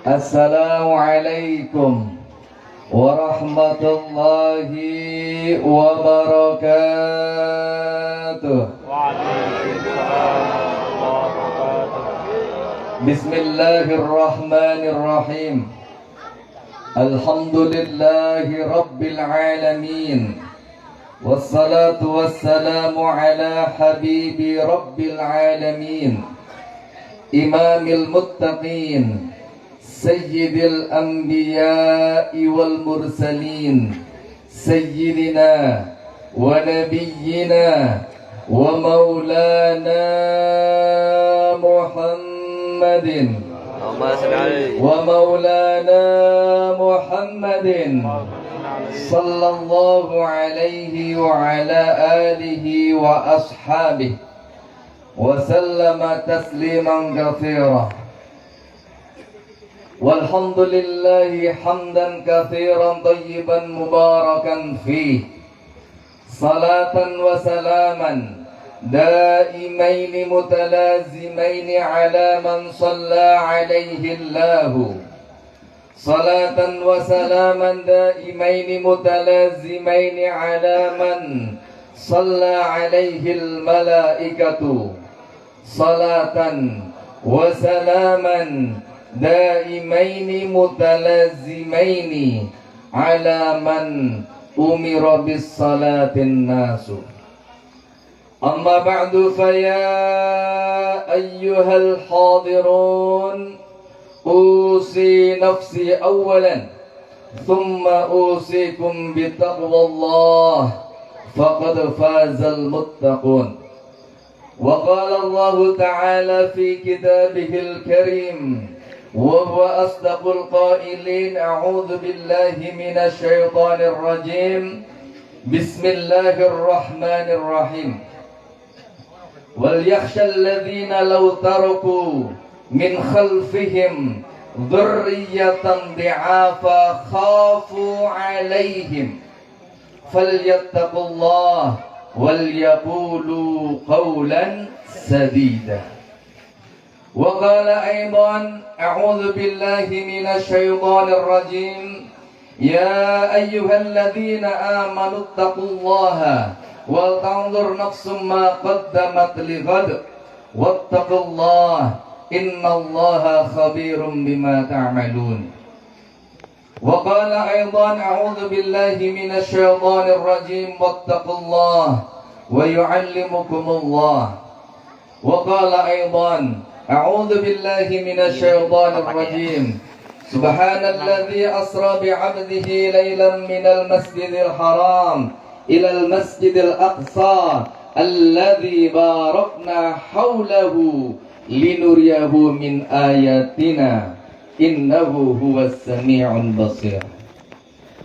Assalamualaikum warahmatullahi wabarakatuh. Bismillahirrahmanirrahim. Alhamdulillahi rabbil alamin. Wassalatu wassalamu ala habibi rabbil alamin, imamil muttaqin, sayyidil anbiya'i wal mursalin, sayyidina wa nabiyyina wa maulana Muhammadin wa maulana Muhammadin sallallahu alaihi wa ala alihi wa ashabihi wa sallama tasliman katsira. Walhamdulillahi hamdan katsiran tayyiban mubarakan fih, salatan wa salaman daimaini mutalazimaini ala man shalla alaihi Allahu, salatan wa salaman daimaini mutalazimaini ala man shalla alaihi al malaikatu, salatan wa salaman daimaini mutalazimaini ala man umira bis salatin nasu. Amma ba'du, faya ayyuhal hadirun, usi nafsi awalan thumma usikum bitaqwallah, faqad fazal muttaqun. Wa qala Allah ta'ala fi kitabihil karim wa huwa asdaqul qailin, a'udzu billahi minasy syaithanir rajim. Bismillahirrahmanirrahim. Wal yakhshal ladzina law taraku min khalfihim dzurriyyatan di'afa khafu 'alaihim falyattaqullah wal yaqulu qawlan sadida. Wa qala aidan, a'udzu billahi minasy syaithanir rajim. Ya ayyuhalladzina amanu taqullaha wal tanzur nafsum ma qaddamat lighad wattaqullaha innallaha khabirum bima ta'malun. Wa qala aidan, a'udzu billahi minasy syaithanir rajim wattaqullaha wa yu'allimukumullah. Wa qala aidan, a'udzu billahi minasy syaithanir rajim. Subhanalladzi asra bi'abdihi lailan minal masjidil haram ilal masjidil aqsa alladzi barakna haulahu linuriyahu min ayatina innahu huwas sami'ul basir.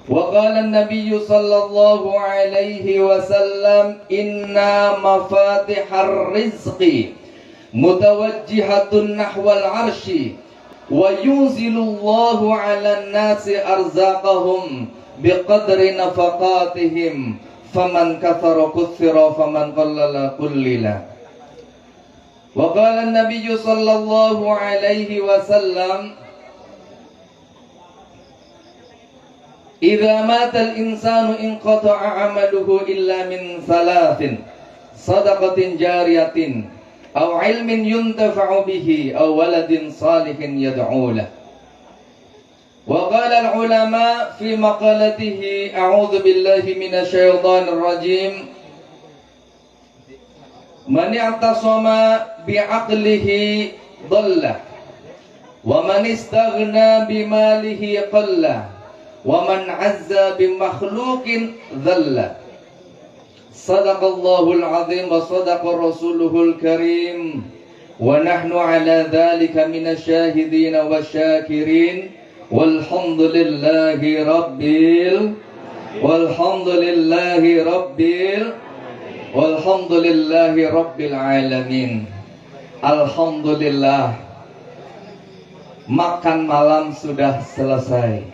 Wa qala an-nabiy sallallahu alaihi wasallam, inna mafatihar rizqi mutawajjihatun nahwal arshi wa yunzilullahu 'alan nasi arzaqahum biqadri nafaqatihim faman kathara kuthira faman qallala qullila. Wa qala an-nabiy sallallahu alaihi wasallam, idza mata al-insanu inqata'a 'amaluhu illa min thalathin, sadaqatin jariyatin aw ilmin yuntafa'u bihi aw waladin salihin yad'u lahu. Wa qala al-ulama fi maqalatihi, a'udzu billahi minasy syaithanir rajim, man i'tasama bi'aqlihi dhalla wa man istaghna bimalihi qalla wa man 'azza bimakhluqin dhalla. Sadaqallahul azim wa sadaqa rasuluhul karim wa nahnu ala dhalika minasy syahidin wasyakirin walhamdulillahi rabbil alamin. Alhamdulillah, makan malam sudah selesai,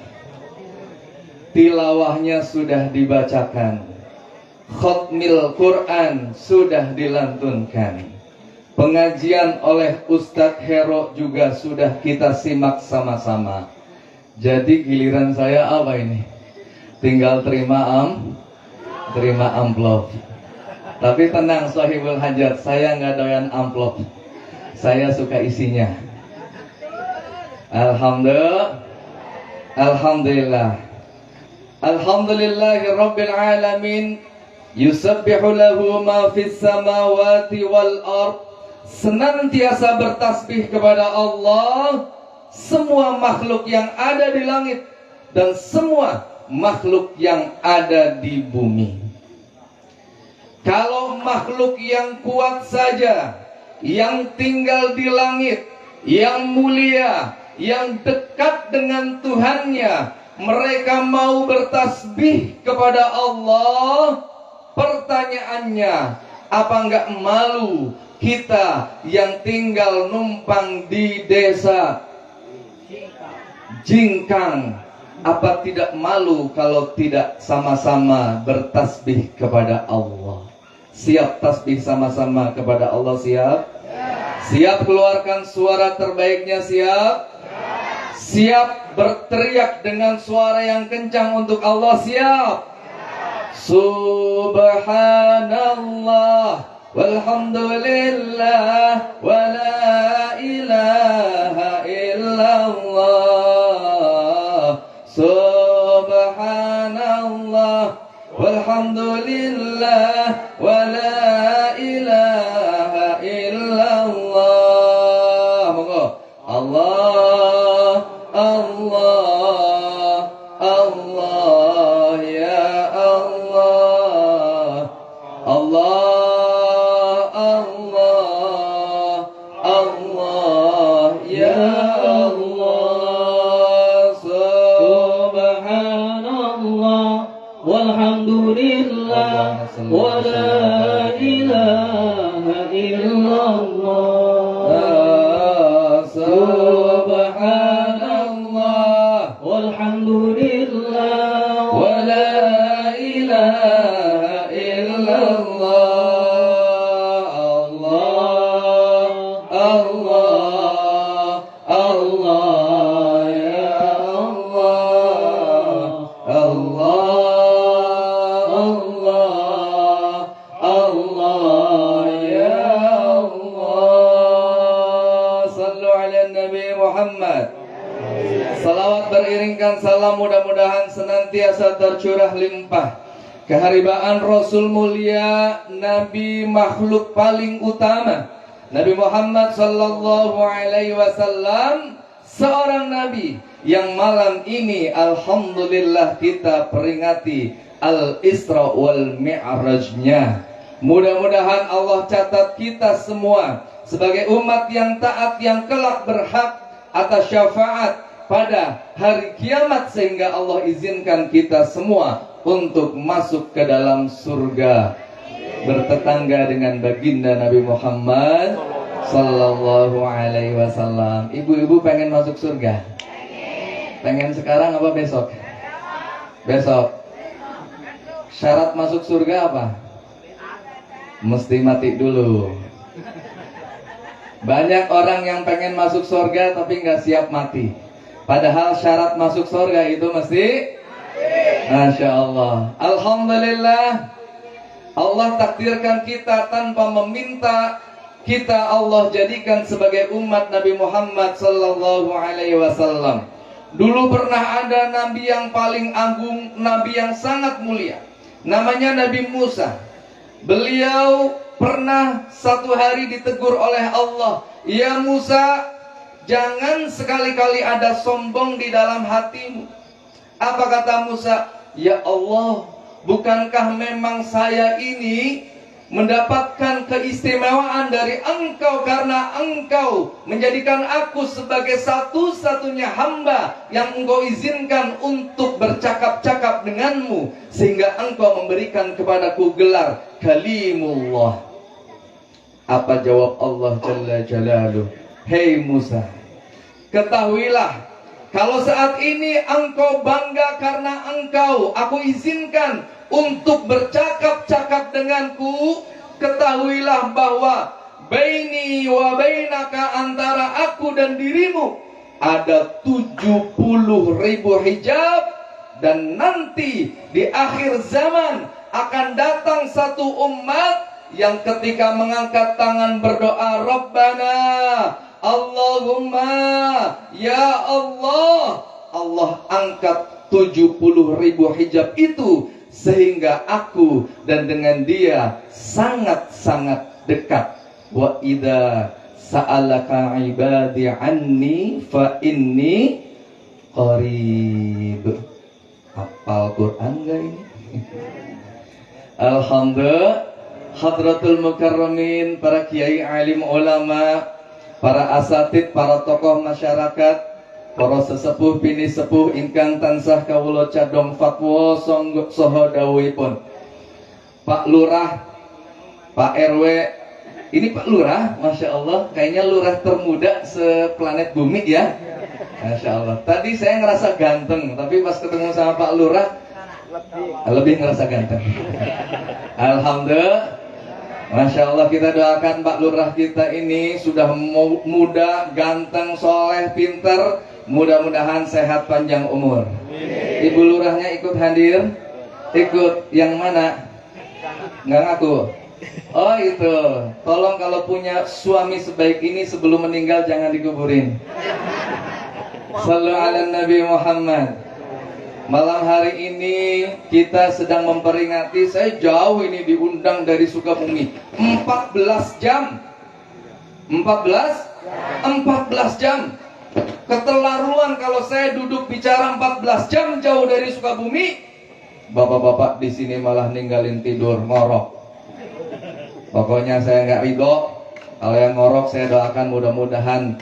tilawahnya sudah dibacakan, khatmil Quran sudah dilantunkan, Pengajian oleh Ustadz Hero juga sudah kita simak sama-sama. Jadi giliran saya apa ini? Tinggal terima amplop. Tapi tenang sahibul hajat, saya nggak doyan amplop. Saya suka isinya. Alhamdulillah. Alhamdulillahi rabbil alamin. Yusabbihu lahu ma fis samawati wal ard. Senantiasa bertasbih kepada Allah semua makhluk yang ada di langit dan semua makhluk yang ada di bumi. Kalau makhluk yang kuat saja, yang tinggal di langit, yang mulia, yang dekat dengan Tuhannya, mereka mau bertasbih kepada Allah, pertanyaannya, apa enggak malu kita yang tinggal numpang di desa Jingkang? Apa tidak malu kalau tidak sama-sama bertasbih kepada Allah? Siap tasbih sama-sama kepada Allah? Siap? Siap keluarkan suara terbaiknya? Siap? Siap berteriak dengan suara yang kencang untuk Allah? Siap? Subhanallah walhamdulillah wa la ilaha illallah. Subhanallah walhamdulillah wa la ilaha illallah. Monggo. Allah, Allah, Allah, ya Allah. Allah, wa la ilaha illallah. Subhanallah walhamdulillah wa la ilaha illallah. Allah, Allah, Allah, ya Allah. Allah, salawat beriringkan salam mudah-mudahan senantiasa tercurah limpah keharibaan Rasul mulia, Nabi makhluk paling utama, Nabi Muhammad sallallahu alaihi wasallam, seorang nabi yang malam ini alhamdulillah kita peringati Al-Isra wal Mi'rajnya. Mudah-mudahan Allah catat kita semua sebagai umat yang taat, yang kelak berhak atas syafaat pada hari kiamat, sehingga Allah izinkan kita semua untuk masuk ke dalam surga bertetangga dengan baginda Nabi Muhammad sallallahu alaihi wasallam. Ibu-ibu pengen masuk surga? Pengen sekarang apa besok? Besok. Syarat masuk surga apa? Mesti mati dulu. Banyak orang yang pengen masuk surga tapi nggak siap mati. Padahal syarat masuk surga itu mesti Masya Allah. Alhamdulillah, Allah takdirkan kita tanpa meminta, kita Allah jadikan sebagai umat Nabi Muhammad sallallahu alaihi wasallam. Dulu pernah ada nabi yang paling agung, nabi yang sangat mulia, namanya Nabi Musa. Beliau pernah satu hari ditegur oleh Allah, "Ya Musa, jangan sekali-kali ada sombong di dalam hatimu." Apa kata Musa? "Ya Allah, bukankah memang saya ini mendapatkan keistimewaan dari Engkau karena Engkau menjadikan aku sebagai satu-satunya hamba yang Engkau izinkan untuk bercakap-cakap denganmu, sehingga Engkau memberikan kepadaku gelar Kalimullah." Apa jawab Allah Jalla Jalaluh? "Hei Musa, ketahuilah, kalau saat ini engkau bangga karena aku izinkan untuk bercakap-cakap denganku, ketahuilah bahwa baini wa bainaka, antara aku dan dirimu ada 70.000 hijab. Dan nanti di akhir zaman akan datang satu umat yang ketika mengangkat tangan berdoa, Rabbana Allahumma ya Allah, Allah angkat 70.000 hijab itu, sehingga aku dan dengan dia sangat-sangat dekat. Wa idza sa'alaka ibadi anni fa inni qarib. Hafal Quran gak ini? Alhamdulillah. Hadratul Mukarramin, para kiai alim ulama, para asatid, para tokoh masyarakat, para sesepuh bini sepuh ingkang tansah kawula cadong fatwa saha dawuhipun. Pak Lurah, Pak RW, ini Pak Lurah, Masya Allah, kayaknya lurah termuda seplanet bumi ya. Masya Allah. Tadi saya ngerasa ganteng, tapi pas ketemu sama Pak Lurah lebih ngerasa ganteng. Alhamdulillah. Masya Allah, kita doakan Pak Lurah kita ini sudah muda, ganteng, soleh, pinter. Mudah-mudahan sehat panjang umur. Ibu Lurahnya ikut hadir? Ikut yang mana? Nggak ngaku? Oh itu. Tolong kalau punya suami sebaik ini sebelum meninggal jangan dikuburin. Sallu ala Nabi Muhammad. Malam hari ini kita sedang memperingati, saya jauh ini diundang dari Sukabumi, 14 jam. 14 jam. Keterlaluan kalau saya duduk bicara 14 jam jauh dari Sukabumi. Bapak-bapak di sini malah ninggalin tidur, ngorok. Pokoknya saya nggak ridho. Kalau yang ngorok saya doakan mudah-mudahan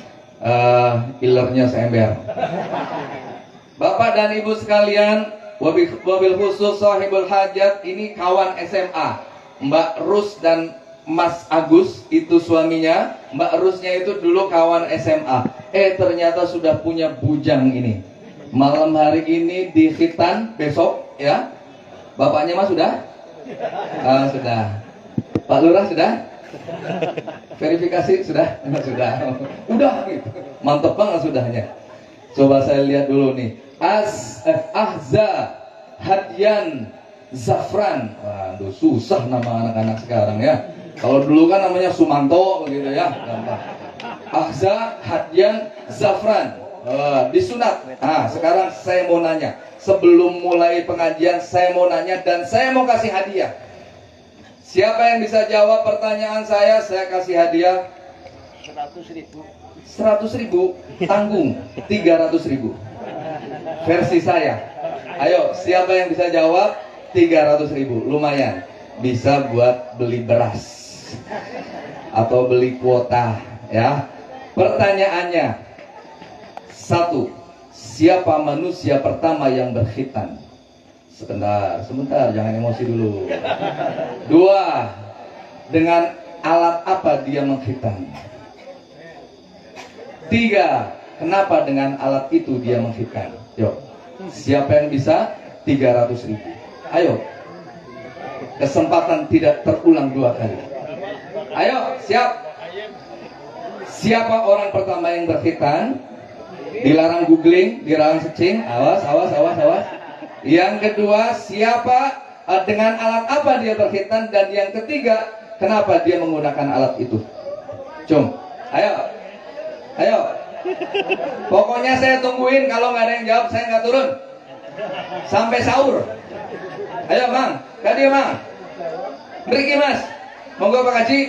ilernya seember. Bapak dan ibu sekalian, wabil khusus sahibul hajat, ini kawan SMA, Mbak Rus dan Mas Agus, itu suaminya. Mbak Rusnya itu dulu kawan SMA. Ternyata sudah punya bujang ini. Malam hari ini di khitan, besok ya. Bapaknya mas sudah? Sudah. Pak Lurah sudah? Verifikasi sudah? Sudah. Udah gitu. Mantep banget sudahnya. Coba saya lihat dulu nih. Ahza Hadian Zafran. Waduh, susah nama anak-anak sekarang ya. Kalau dulu kan namanya Sumanto begitu ya, gampang. Ahza Hadian Zafran. Disunat. Sekarang saya mau nanya. Sebelum mulai pengajian saya mau nanya dan saya mau kasih hadiah. Siapa yang bisa jawab pertanyaan saya kasih hadiah 100.000, tanggung 300.000. Versi saya. Ayo, siapa yang bisa jawab 300.000? Lumayan, bisa buat beli beras atau beli kuota ya. Pertanyaannya, 1. Siapa manusia pertama yang berkhitan? Sebentar, jangan emosi dulu. 2. Dengan alat apa dia mengkhitan? 3. Kenapa dengan alat itu dia mengkhitan? Yuk, siapa yang bisa? 300.000. Ayo, kesempatan tidak terulang 2 kali. Ayo, siap. Siapa orang pertama yang berkhitan? Dilarang googling, dilarang searching. Awas. Yang kedua, siapa dengan alat apa dia berkhitan? Dan yang ketiga, kenapa dia menggunakan alat itu? Ayo. Pokoknya saya tungguin, kalau nggak ada yang jawab saya nggak turun sampai sahur. Ayo Bang, kadia Bang, beri mas, monggo Pak Haji.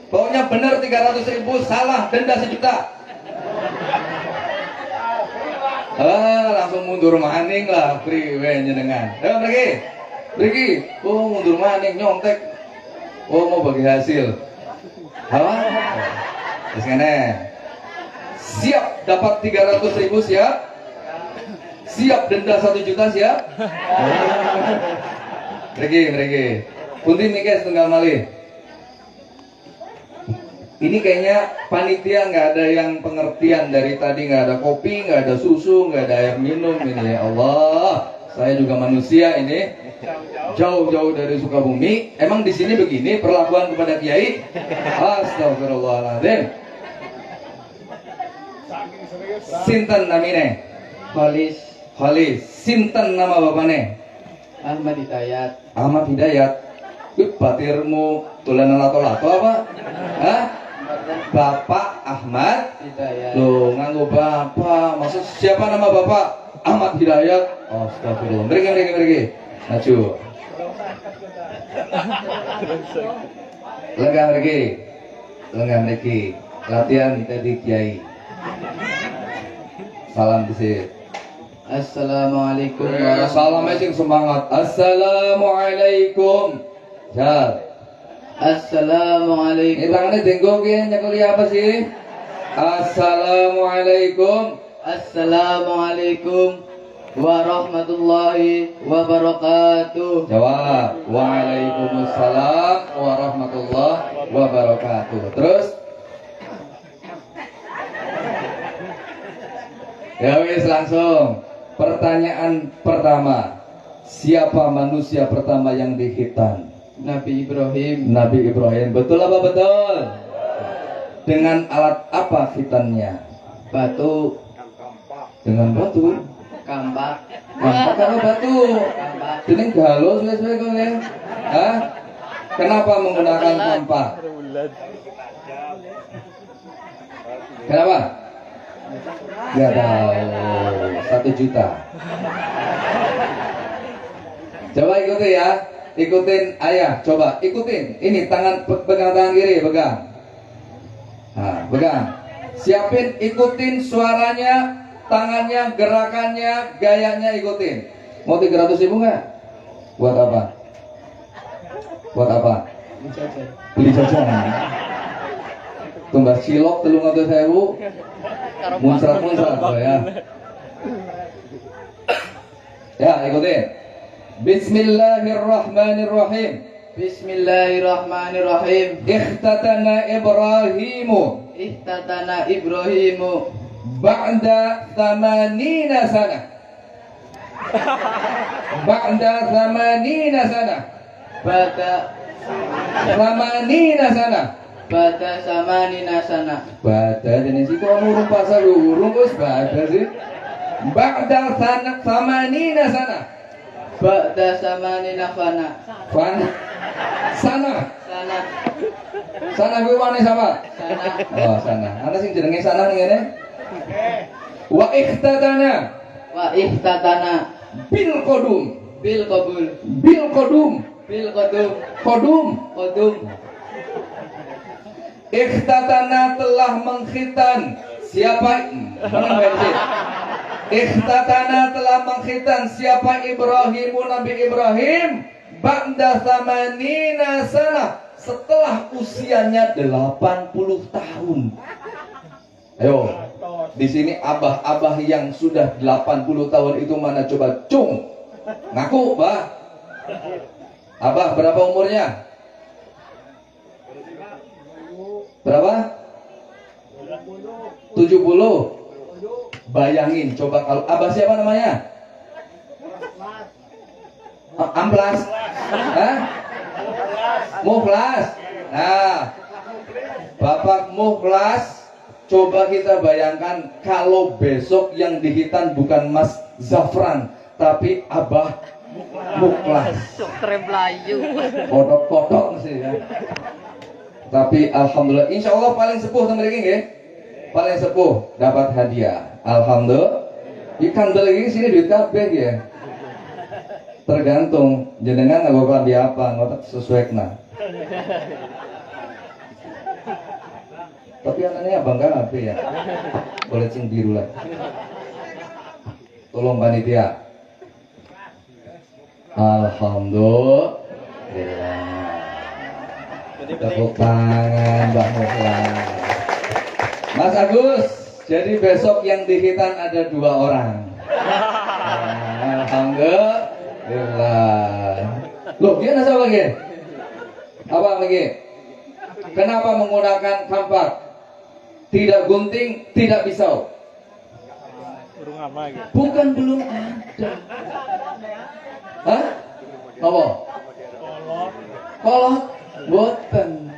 Pokoknya benar 300.000, salah denda 1 juta. Langsung mundur maning lah, priwe nyenengan. Ayo pergi. Oh mundur maning, nyontek. Oh mau bagi hasil. Terus ngene. Siap dapat 300.000, siap? Siap denda 1 juta, siap? Pergi. Punten mikir setengah malih. Ini kayaknya panitia nggak ada yang pengertian dari tadi, nggak ada kopi, nggak ada susu, nggak ada air minum ini ya Allah. Saya juga manusia ini, jauh-jauh dari Sukabumi. Emang di sini begini perlakuan kepada kiai? Astagfirullahaladzim. Sinten namine? Khalis Khalis. Sinten nama bapakne? Ahmad Hidayat. Ahmad Hidayat. Wih, batirmu tulanan lato-lato apa? Hah? Bapak Ahmad Hidayat. Loh, nganggo bapak. Maksud siapa nama bapak? Ahmad Hidayat. Astagfirullah. Mriki. Maju. Lenggah mriki. Latihan kita di kiai. Salam disik. Assalamualaikum Salamnya sing semangat. Assalamualaikum. Jal. Ini Assalamualaikum. tangannya denggo ki nyekeli apa sih? Assalamualaikum. Assalamualaikum warahmatullahi wabarakatuh. Jawab. Waalaikumsalam warahmatullahi wabarakatuh. Terus? Ya wis langsung. Pertanyaan pertama. Siapa manusia pertama yang dihitan? Nabi Ibrahim. Nabi Ibrahim. Betul apa betul? Dengan alat apa hitannya? Batu. Dengan batu. Kampak. Kampak karo batu. Kampak. Ini galau suwe-suwe kok ya. Hah? Kenapa menggunakan kampak? Kenapa? Gak tahu. 1 juta. Coba ikuti ya. Ikutin ayah. Coba ikutin. Ini tangan pegang tangan kiri, pegang. Nah, pegang. Siapin, ikutin suaranya, tangannya, gerakannya, gayanya ikutin. Mau 300.000 nggak? Buat apa? Buat apa? Beli jajan. Tumbas cilok 300.000. Muncrat oh ya. Ya, ikutin. Bismillahirrahmanirrahim. Bismillahirrahmanirrahim. Ikhtatana Ibrahimu Ihtatana Ibrahimu ba'da 80 sana. Ba'da 80 sana. Bada 80 sana. Bada samanina sana. Bada jenis itu urung pasal urung wis bada sih. Ba'da 80 sana. Bada samanina fana. Fan sana. Sana. Sana kuwi wane sama. Sana. Oh, sana. Ana sing jenenge sana ning ngene. Wa ikhtatana Wa ihtatana bil qadum. bil qabul. Bil qadum. Bil qadum. Qadum. Qadum. Ikhtatana telah mengkhitan. Siapa? Ikhtatana telah mengkhitan siapa? Ibrahimu, Nabi Ibrahim. Ba'da 80 sana. Setelah usianya 80 tahun. Ayo, di sini abah-abah yang sudah 80 tahun itu mana coba cung? Ngaku, Bah. Abah berapa umurnya? Berapa? 70. Bayangin coba kalau abah siapa namanya? Amplas. Hah? Mukhlas. Nah, Bapak Mukhlas, coba kita bayangkan kalau besok yang dihitan bukan Mas Zafran, tapi Abah Mukhlas. Kodok-kodok sih ya. Tapi alhamdulillah, insya Allah paling sepuh teman ini nggih. Paling sepuh dapat hadiah. Alhamdulillah. Ikan lagi sini duit kabeh ya. Tergantung jenengan nggo klambi apa, ngotot sesuai kena. Tapi anaknya abang kabeh ya. Boleh cing biru lah. Tolong panitia. Alhamdulillah. Tepuk tangan Mbak Mukhlas. Mas Agus, jadi besok yang dihitan ada 2 orang. Alhamdulillah. Loh, dia nasa lagi? Apa lagi? Kenapa menggunakan kampak? Tidak gunting, tidak pisau. Bukan belum ada. Hah? Apa? Kolot boten.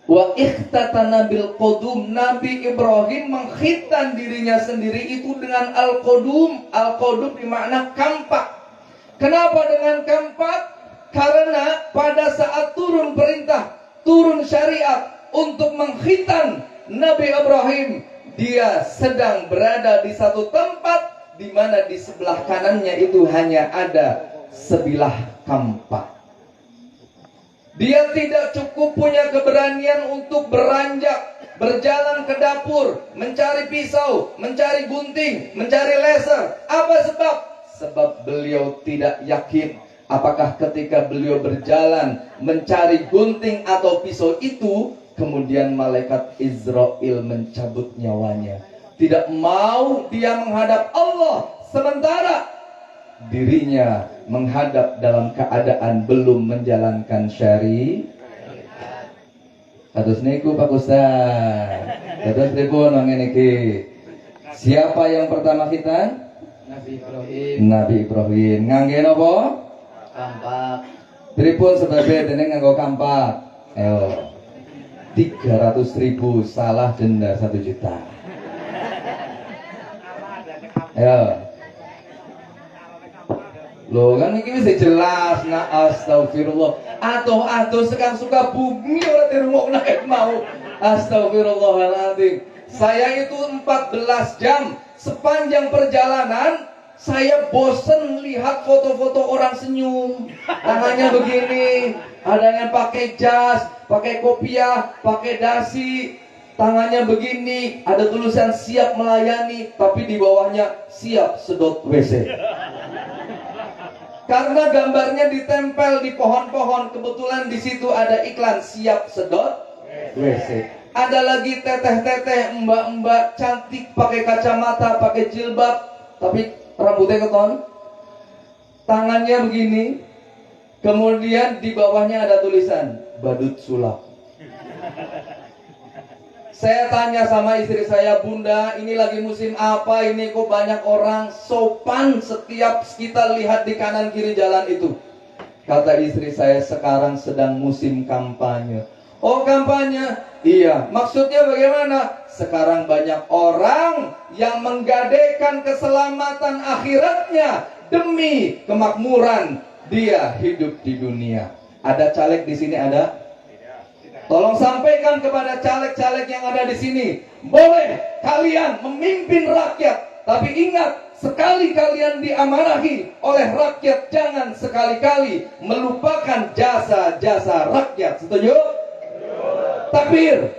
Wa ikhtatana bil qudum. Nabi Ibrahim mengkhitan dirinya sendiri itu dengan al-qudum. Al-qudum bermakna kampak. Kenapa dengan kampak? Karena pada saat turun perintah, turun syariat untuk mengkhitan Nabi Ibrahim, dia sedang berada di satu tempat di mana di sebelah kanannya itu hanya ada sebilah kampak. Dia tidak cukup punya keberanian untuk beranjak, berjalan ke dapur, mencari pisau, mencari gunting, mencari laser. Apa sebab? Sebab beliau tidak yakin apakah ketika beliau berjalan mencari gunting atau pisau itu, kemudian malaikat Israel mencabut nyawanya. Tidak mau dia menghadap Allah, sementara dirinya menghadap dalam keadaan belum menjalankan syariat. Kados niku Pak Ustaz. Kados pripun ngene iki? Siapa yang pertama khitan? Nabi Ibrahim. Nabi Ibrahim. Ngangge napa? Kampak. Pripun sebabnya dene nganggo kampak? Ayo. 300.000 salah denda 1 juta. Ayo. Loh kan ini bisa jelas. Nah astagfirullah. Atuh sekarang suka bumi orang dirungokna mau. Astagfirullahaladzim. Saya itu 14 jam sepanjang perjalanan. Saya bosen lihat foto-foto orang senyum. Tangannya begini. Ada yang pakai jas, pakai kopiah, pakai dasi. Tangannya begini. Ada tulisan siap melayani, tapi di bawahnya siap sedot WC. Karena gambarnya ditempel di pohon-pohon, kebetulan di situ ada iklan siap sedot WC. Ada lagi teteh-teteh, mbak-mbak cantik pakai kacamata, pakai jilbab, tapi rambutnya keton, tangannya begini, kemudian di bawahnya ada tulisan badut sulap. Saya tanya sama istri saya, Bunda, ini lagi musim apa ini kok banyak orang sopan setiap kita lihat di kanan kiri jalan itu? Kata istri saya, sekarang sedang musim kampanye. Oh kampanye? Iya, maksudnya bagaimana? Sekarang banyak orang yang menggadaikan keselamatan akhiratnya demi kemakmuran dia hidup di dunia. Ada caleg di sini ada? Tolong sampaikan kepada caleg-caleg yang ada di sini, boleh kalian memimpin rakyat, tapi ingat, sekali kalian diamanahi oleh rakyat, jangan sekali-kali melupakan jasa-jasa rakyat. Setuju? Takbir.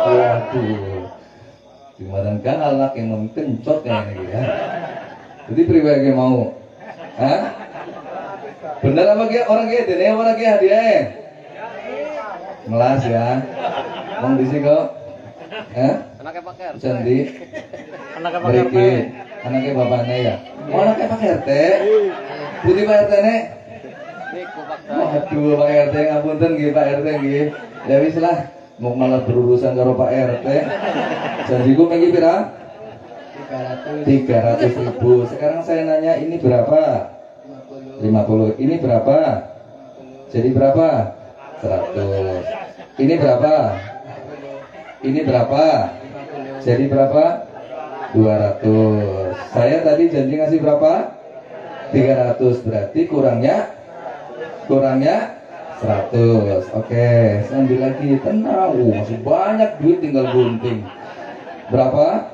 Waduh, gimana kan anak yang mengkencot kayak ini ya? Jadi pribadi mau, hah? Bener apa orang kayak ini orang kayak hadiah? Melas ya, mau di sini kok, Anaknya Pak RT. Candi, anaknya bapaknya ya, oh anaknya Pak RT, putih Pak RT nih, waduh Pak RT ngapunten gih Pak RT gih, ya wis lah, mau malah berurusan karo Pak RT, janjiku mengki pira? 300.000. Sekarang saya nanya ini berapa? 50. Ini berapa? Jadi berapa? 100. Ini berapa? Ini berapa? Jadi berapa? 200. Saya tadi janji ngasih berapa? 300. Berarti kurangnya 100. Oke, saya ambil lagi. Tenang, masih banyak duit tinggal gunting. Berapa?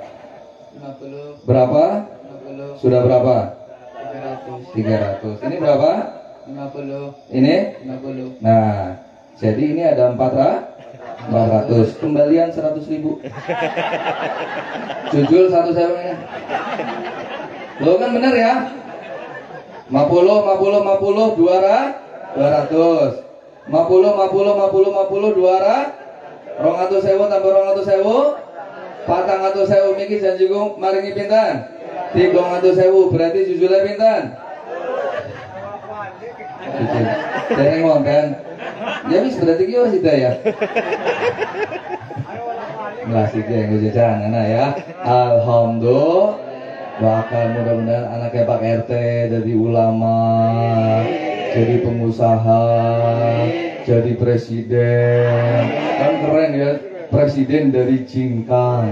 50. Berapa? 50. Sudah berapa? 300. 300. Ini berapa? 50. Ini? 50. Nah, jadi ini ada 400. Kembalian 100.000. Jujur 1 sewanya. Lo kan bener ya? 50, 200. 200. 50, 200. 200.000 tambah 200.000. 400.000 miki janjiku maringi pinten? 300.000 berarti jujurnya pinten? Jadi ngonten. Ya wis berarti ki wis ya. Ngasih dia yang jajan anak ya. Alhamdulillah. Doakan mudah-mudahan anaknya Pak RT jadi ulama, jadi pengusaha, jadi presiden. Kan keren ya, presiden dari Cingkang.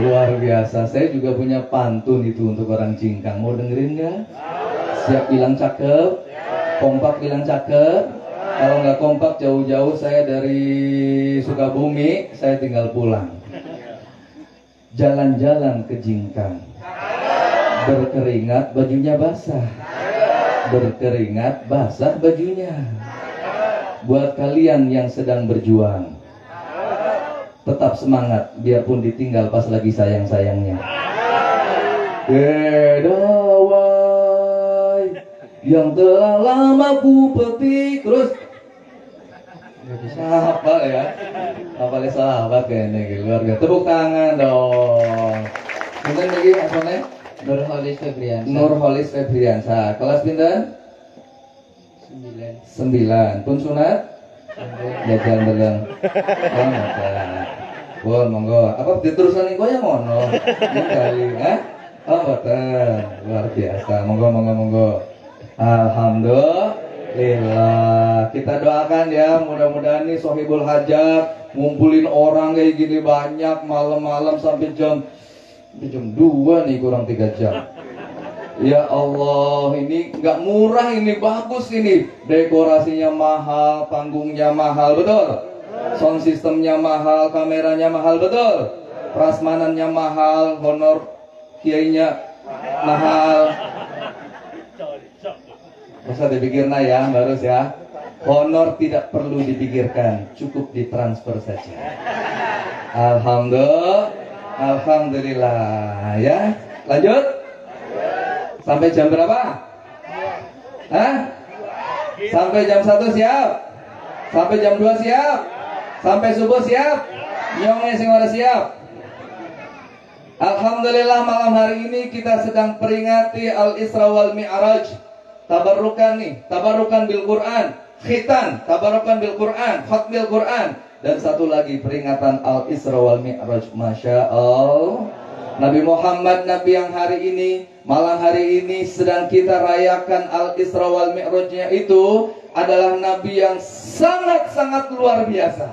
Luar biasa. Saya juga punya pantun itu untuk orang Cingkang. Mau dengerin nggak? Siap bilang cakep? Kompak bilang cakep? Kalau nggak kompak jauh-jauh saya dari Sukabumi, saya tinggal pulang. Jalan-jalan ke Cingkang. Berkeringat bajunya basah. Berkeringat basah bajunya. Buat kalian yang sedang berjuang, tetap semangat biarpun ditinggal pas lagi sayang-sayangnya. Dawai yang telah lama ku petik. Terus nggak bisa hafal ya. Hafalnya sahabat kayaknya gitu. Luar biasa. Tepuk tangan dong. Mungkin lagi asalnya Nurholis Febriansa. Nurholis Febriansa. Kelas pinten? 9. Pun sunat? Jajan belum. Oh, enggak. Bon, monggo. Apa diterusan engko ya ngono? Ini kali, ha? Oh, boten. Luar biasa. Monggo. Alhamdulillah. Kita doakan ya, mudah-mudahan nih Sohibul Hajat ngumpulin orang kayak gini banyak malam-malam sampai jam 2 nih, kurang 3 jam. Ya Allah, ini nggak murah, ini bagus ini. Dekorasinya mahal, panggungnya mahal, betul? Sound systemnya mahal, kameranya mahal, betul? Prasmanannya mahal, honor kiainya mahal. Masa dipikir ya, harus ya. Honor tidak perlu dipikirkan, cukup ditransfer saja. Alhamdulillah ya. Lanjut. Sampai jam berapa? Hah? Sampai jam 1 siap? Sampai jam 2 siap? Sampai subuh siap? Nyongnya sing ora siap? Alhamdulillah malam hari ini kita sedang peringati Al-Isra wal Mi'raj. Tabarukan nih, tabarukan bil Quran, khitan, tabarukan bil Quran, khatmil Quran, dan satu lagi peringatan Al-Isra wal Mi'raj. Masya Allah. Nabi Muhammad, Nabi yang hari ini, malam hari ini sedang kita rayakan Al-Isra wal Mi'rajnya itu adalah Nabi yang sangat-sangat luar biasa.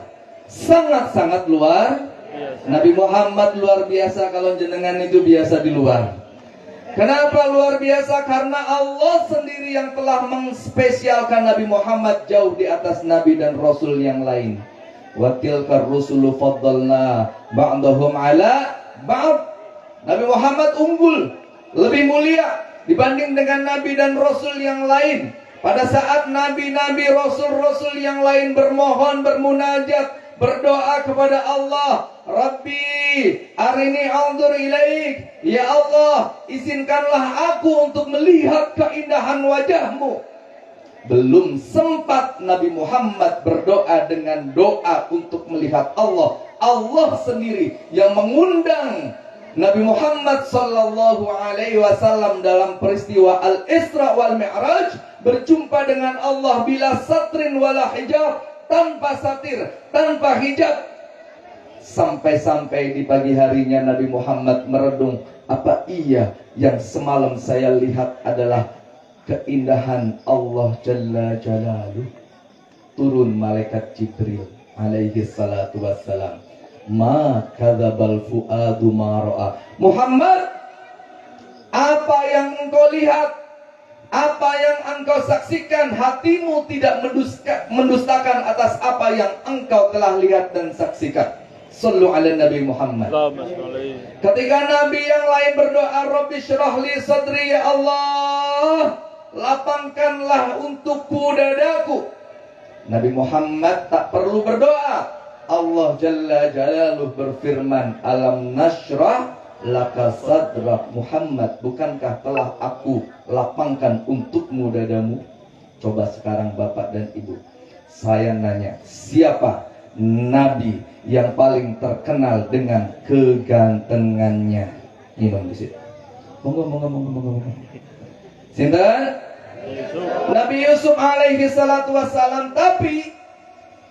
Sangat-sangat luar biasa. Nabi Muhammad luar biasa, kalau jenengan itu biasa di luar. Kenapa luar biasa? Karena Allah sendiri yang telah mengspesialkan Nabi Muhammad jauh di atas Nabi dan Rasul yang lain. Wa tilkar rusulu faddalna ba'dahum ala ba'd. Nabi Muhammad unggul, lebih mulia dibanding dengan Nabi dan Rasul yang lain. Pada saat Nabi-Nabi, Rasul-Rasul yang lain bermohon, bermunajat, berdoa kepada Allah, Rabbi, arini anzur ilaik. Ya Allah, izinkanlah aku untuk melihat keindahan wajahmu. Belum sempat Nabi Muhammad berdoa dengan doa untuk melihat Allah. Allah sendiri yang mengundang Nabi Muhammad sallallahu alaihi wasallam dalam peristiwa Al-Isra wal Mi'raj, berjumpa dengan Allah bila satrin wala hijab, tanpa satir, tanpa hijab. Sampai-sampai di pagi harinya Nabi Muhammad merenung, apa iya yang semalam saya lihat adalah keindahan Allah Jalla Jalaluh? Turun malaikat Jibril alaihi salatu wassalam. Ma kadzabal fuadu ma ra'a. Muhammad, apa yang engkau lihat, apa yang engkau saksikan, hatimu tidak mendustakan atas apa yang engkau telah lihat dan saksikan. Sallu ala Nabi Muhammad. Ketika Nabi yang lain berdoa, Rabbi syrah li sadri, ya Allah, lapangkanlah untukku dadaku. Nabi Muhammad tak perlu berdoa. Allah Jalla Jalaluh berfirman, alam nashrah laka sadrak. Muhammad, bukankah telah aku lapangkan untukmu dadamu? Coba sekarang Bapak dan Ibu, saya nanya, siapa Nabi yang paling terkenal dengan kegantengannya? Minum di situ. Monggo. Sinten? Nabi Yusuf alaihi salatu wassalam. Tapi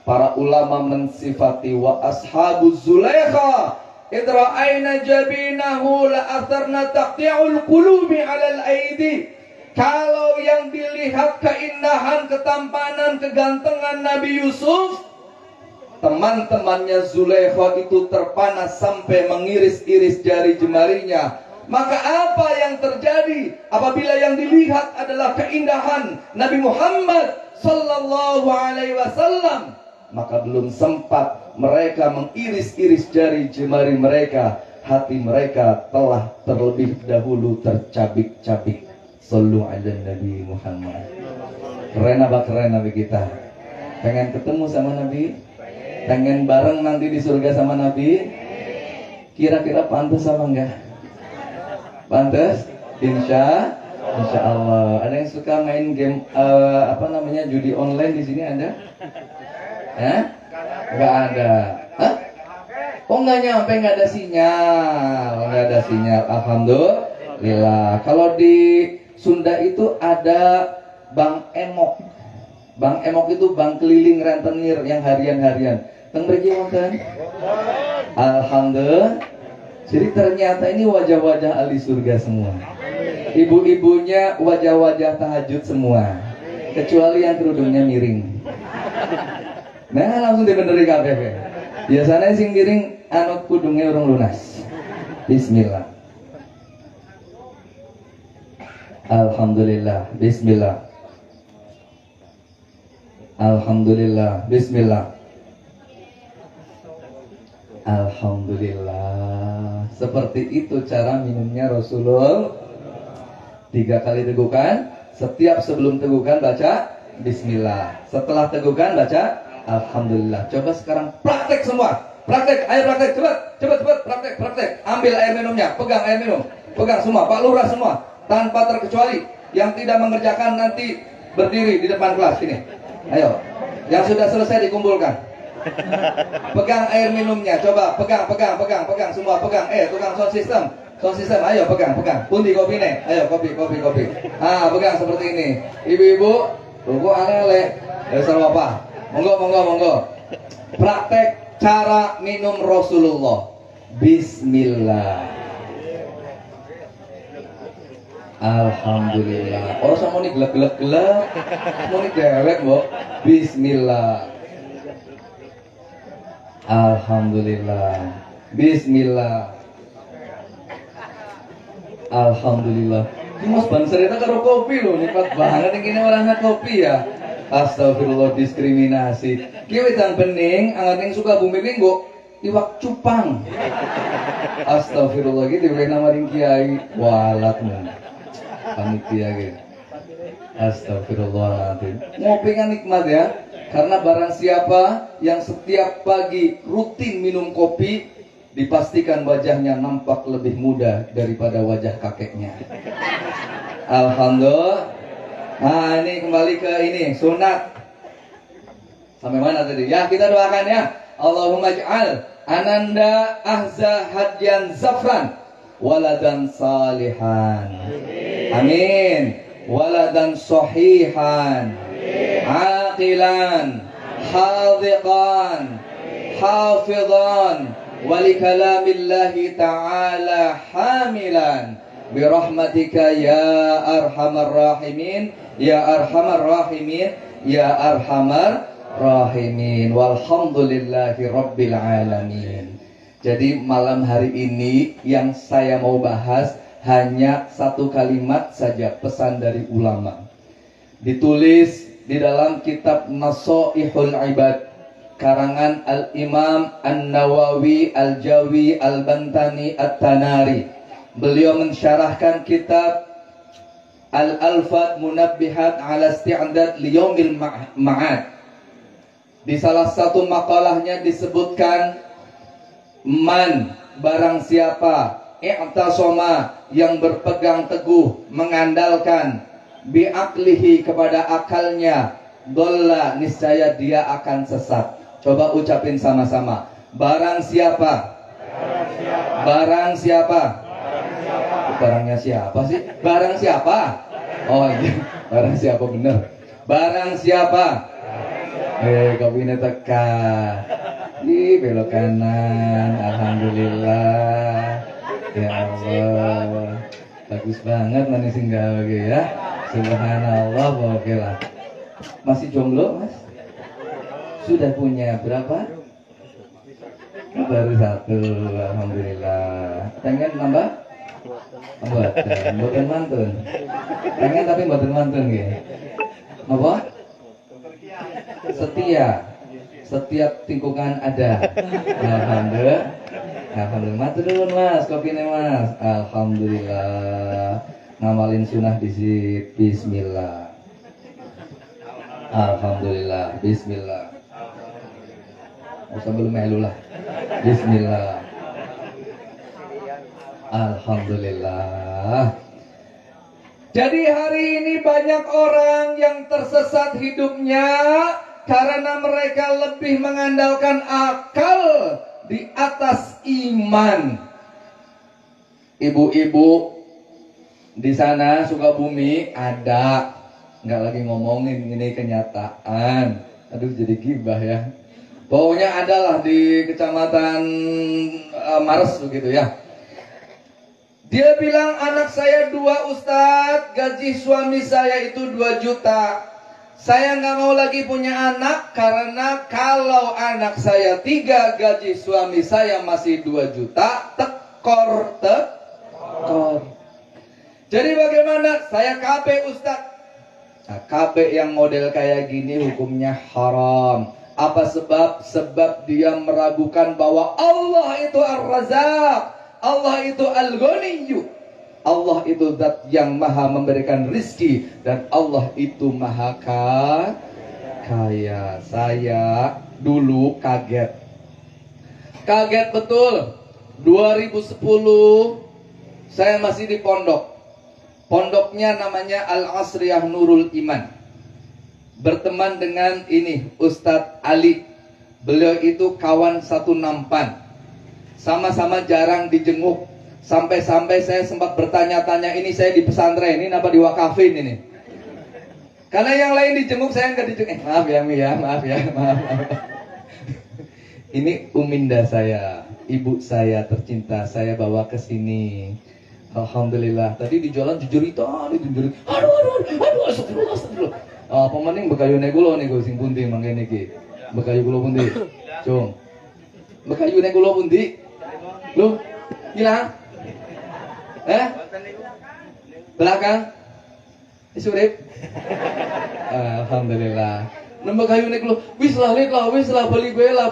Para ulama mensifati wa ashabuz Zulaikha idra'aina jabinahu la atharna taqti'ul qulubi 'alal aidi. Kalau yang dilihat keindahan, ketampanan, kegantengan Nabi Yusuf, teman-temannya Zulaikha itu terpana sampai mengiris-iris jari jemarinya. Maka apa yang terjadi apabila yang dilihat adalah keindahan Nabi Muhammad sallallahu alaihi wasallam? Maka belum sempat mereka mengiris-iris jari jemari mereka, hati mereka telah terlebih dahulu tercabik-cabik. Sallu ala Nabi Muhammad. Keren apa keren Nabi kita? Pengen ketemu sama Nabi? Pengen bareng nanti di surga sama Nabi? Kira-kira pantas apa enggak? Pantas? Insya Allah. Ada yang suka main game judi online di sini ada? Enggak ada. Hah? Oh enggak nyampe, enggak ada sinyal. Alhamdulillah. Kalau di Sunda itu ada Bang Emok. Bang Emok itu bank keliling rentenir yang harian-harian. Teng mriki wonten? Alhamdulillah. Jadi ternyata ini wajah-wajah ahli surga semua. Ibu-ibunya wajah-wajah tahajud semua. Kecuali yang kerudungnya miring. Nah, langsung dibeneri kabeh. Biasanya sing miring anut kudungnya urung lunas. Bismillah. Alhamdulillah. Bismillah. Alhamdulillah. Bismillah. Alhamdulillah. Seperti itu cara minumnya Rasulullah. 3 kali tegukan. Setiap sebelum tegukan baca Bismillah. Setelah tegukan baca Alhamdulillah. Coba sekarang praktek semua. Praktek, ayo praktek, cepat praktek. Ambil air minumnya, pegang air minum. Pegang semua, Pak Lurah semua. Tanpa terkecuali. Yang tidak mengerjakan nanti berdiri di depan kelas ini. Ayo. Yang sudah selesai dikumpulkan. Pegang air minumnya, coba pegang semua, pegang. Tukang sound system, ayo pegang. Pundi kopi nih, ayo kopi. Pegang seperti ini. Ibu-ibu, tunggu aneh apa? Monggo. Praktek cara minum Rasulullah. Bismillah. Alhamdulillah. Orang sama ini gelap. Mau ini dewek, Mbok. Bismillah. Alhamdulillah. Bismillah. Alhamdulillah. Ini mas ban serita karo kopi loh, nikmat banget ini orangnya kopi ya. Astagfirullah, diskriminasi. Ki wedang bening, angan suka bumi minggu iwak cupang. Astagfirullah, gitu diwek namaring kiai walatmu. Panitia gitu. Astagfirullahaladzim. Ngopi kan nikmat ya. Karena barang siapa yang setiap pagi rutin minum kopi, dipastikan wajahnya nampak lebih muda daripada wajah kakeknya. Alhamdulillah. Nah ini kembali ke ini sunat. Sampai mana tadi? Ya kita doakan ya. Allahumma ij'al ananda ahza hadyan zafran waladan salihan. Amin. Waladan sahihan. Aqilan. Hadiqan. Hafidhan. Walikalamillahi ta'ala hamilan. Birahmatika ya arhamar rahimin. Ya arhamar rahimin. Ya arhamar rahimin. Walhamdulillahi rabbil alamin. Jadi malam hari ini yang saya mau bahas hanya satu kalimat saja, pesan dari ulama. Ditulis di dalam kitab Nasaihul Ibad karangan Al-Imam An-Nawawi Al-Jawi Al-Bantani At-Tanari. Beliau mensyarahkan kitab Al-Alfat Munabbihat ala Isti'dad Liyaumil Ma'ad. Di salah satu makalahnya disebutkan man, barang siapa i'tasoma, yang berpegang teguh mengandalkan bi'aklihi, kepada akalnya, dolla, niscaya dia akan sesat. Coba ucapin sama-sama. Barang siapa? Barang siapa? Barangnya siapa sih? Barang siapa? Oh iya, barang siapa benar. Barang siapa? Kopinya teka. Ih, belok kanan. Alhamdulillah. Ya Allah. Bagus banget mana singgah lagi ya. Subhanallah, oke lah. Masih jomblo, Mas? Sudah punya berapa? Baru satu, alhamdulillah. Pengen nambah? Mboten mantun. Pengen tapi mboten mantun nggih. Apa? Setia. Setiap tingkungan ada. Alhamdulillah. Alhamdulillah. Matur nuwun Mas, kopine Mas. Alhamdulillah. Ngamalin sunnah disit. Bismillah. Alhamdulillah. Bismillah. Sebelum melu lah. Bismillah. Alhamdulillah. Jadi hari ini banyak orang yang tersesat hidupnya karena mereka lebih mengandalkan akal di atas iman. Ibu-ibu di sana Sukabumi ada, nggak lagi ngomongin ini kenyataan. Aduh jadi gibah ya. Pokoknya adalah di kecamatan Mares begitu ya. Dia bilang anak saya 2 Ustadz, gaji suami saya itu 2 juta. Saya nggak mau lagi punya anak karena kalau anak saya 3, gaji suami saya masih 2 juta, tekor. Jadi bagaimana? Saya KB Ustadz. Nah, KB yang model kayak gini hukumnya haram. Apa sebab? Sebab dia meragukan bahwa Allah itu Ar-Razzaq. Allah itu Al-Ghaniyyu. Allah itu zat yang maha memberikan rizki. Dan Allah itu maha kaya. Saya dulu kaget. Kaget betul. 2010 saya masih di pondok. Pondoknya namanya Al-Asriyah Nurul Iman. Berteman dengan ini Ustadz Ali. Beliau itu kawan satu nampan. Sama-sama jarang dijenguk. Sampai-sampai saya sempat bertanya-tanya, ini saya di pesantren, ini apa diwakafin ini? Karena yang lain dijenguk, saya nggak dijenguk. Maaf ya Mi ya, maaf. Ini uminda saya, ibu saya tercinta, saya bawa ke sini. Alhamdulillah. Tadi di jalan jujur. Aduh, astagfirullah. Pemening bekayu negulo nih gue sing pundi mangke niki. Bekayu kula pundi? Cung. Bekayu negulo pundi? Lu hilang? Belakang? Surip? Alhamdulillah. Nembak kayu nek lu, wis lah bali bae.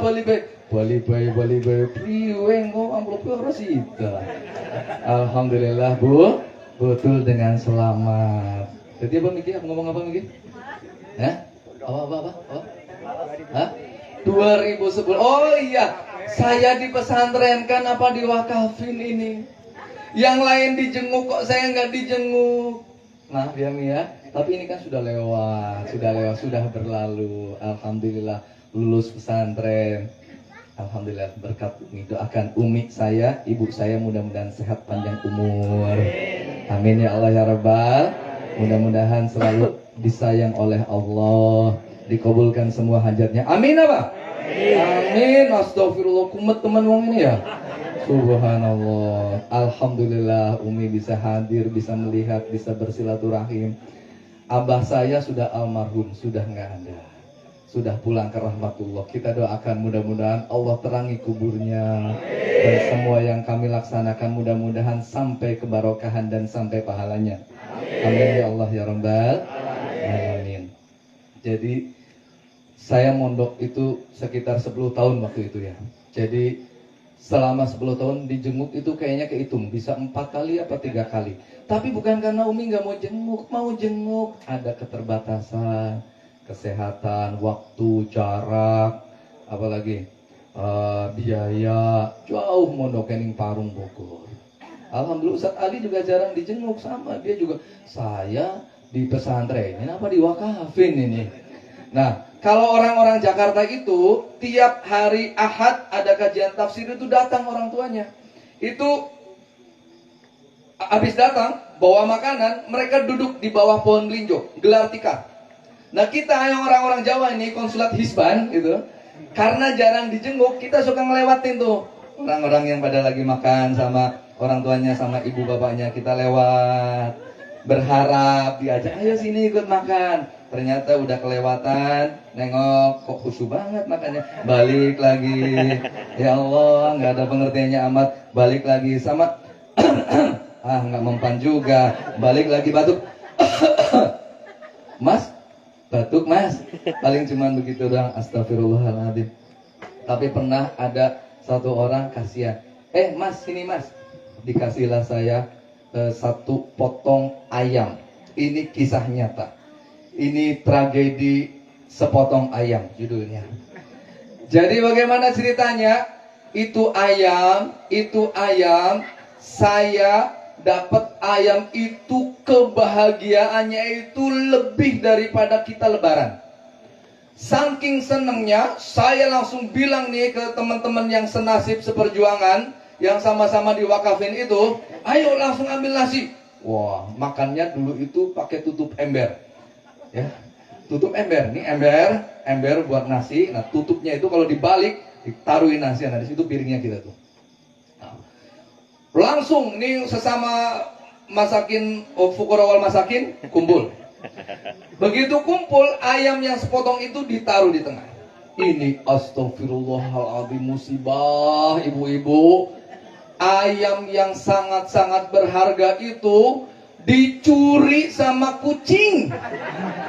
Priwe engko amplop ora sida. Alhamdulillah, Bu. Betul dengan selamat. Jadi apa mikir? Ngomong apa mikir? Apa? Hah? 2010. Oh iya, saya di pesantren kan apa diwakafin ini. Yang lain dijenguk kok saya nggak dijenguk. Maaf ya Mia, tapi ini kan sudah lewat, sudah berlalu. Alhamdulillah lulus pesantren. Alhamdulillah berkat Umi, doakan Umi saya, ibu saya mudah-mudahan sehat panjang umur. Amin ya Allah ya Rabbal. Mudah-mudahan selalu disayang oleh Allah, dikabulkan semua hajatnya. Amin apa? Amin. Astagfirullah, kumet teman wong ini ya. Subhanallah. Alhamdulillah Umi bisa hadir, bisa melihat, bisa bersilaturahim. Abah saya sudah almarhum, sudah nggak ada. Sudah pulang ke rahmatullah. Kita doakan mudah-mudahan Allah terangi kuburnya. Dan semua yang kami laksanakan mudah-mudahan sampai kebarokahan dan sampai pahalanya. Amin ya Allah ya Rabbal alamin. Jadi saya mondok itu sekitar 10 tahun waktu itu ya. Jadi selama 10 tahun dijenguk itu kayaknya kehitung bisa 4 kali apa 3 kali. Tapi bukan karena Umi nggak mau jenguk, ada keterbatasan, kesehatan, waktu, jarak, apalagi biaya, jauh mondok kening Parung Bogor. Alhamdulillah Ustadz Ali juga jarang dijenguk, sama dia juga. Saya di pesantren ini apa diwakafin ini. Nah, kalau orang-orang Jakarta itu tiap hari Ahad ada kajian tafsir itu datang orang tuanya. Itu habis datang bawa makanan, mereka duduk di bawah pohon melinjo, gelar tikar. Nah kita yang orang-orang Jawa ini konsulat Hisban gitu, karena jarang dijenguk, kita suka ngelewatin tuh orang-orang yang pada lagi makan sama orang tuanya sama ibu bapaknya, kita lewat berharap diajak ayo sini ikut makan. Ternyata udah kelewatan, nengok kok khusyuk banget makannya, balik lagi. Ya Allah, nggak ada pengertiannya amat, balik lagi sama nggak mempan juga, balik lagi batuk. Mas, batuk mas, paling cuman begitu doang. Astagfirullahaladzim. Tapi pernah ada satu orang kasihan, mas sini mas, dikasihlah saya satu potong ayam. Ini kisah nyata, ini tragedi sepotong ayam judulnya. Jadi bagaimana ceritanya? Itu ayam, saya dapat ayam itu, kebahagiaannya itu lebih daripada kita lebaran. Saking senengnya, saya langsung bilang nih ke teman-teman yang senasib seperjuangan, yang sama-sama diwakafin itu, ayo langsung ambil nasi. Wah, makannya dulu itu pakai tutup ember. Ya, tutup ember. Nih ember buat nasi. Nah, tutupnya itu kalau dibalik, ditaruhin nasi. Nah, di situ piringnya kita tuh. Langsung nih sesama masakin, fuqara wal masakin kumpul. Begitu kumpul, ayam yang sepotong itu ditaruh di tengah. Ini astagfirullahaladzim, musibah ibu-ibu. Ayam yang sangat-sangat berharga itu dicuri sama kucing.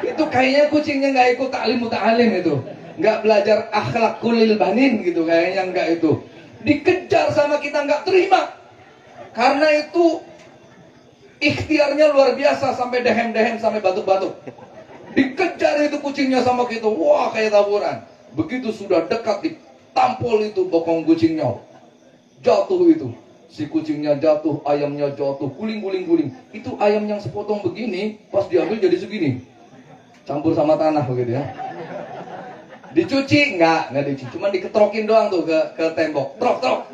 Itu kayaknya kucingnya nggak ikut taklim muta'alim itu, nggak belajar akhlakul banin gitu, kayaknya nggak itu. Dikejar sama kita, nggak terima. Karena itu ikhtiarnya luar biasa, sampai dehem-dehem, sampai batuk-batuk. Dikejar itu kucingnya sama kita, wah kayak taburan. Begitu sudah dekat, ditampol itu bokong kucingnya. Jatuh itu, si kucingnya jatuh, ayamnya jatuh, guling. Itu ayam yang sepotong begini, pas diambil jadi segini, campur sama tanah begitu ya. Dicuci? Nggak dicuci, cuma diketrokin doang tuh ke tembok, trok.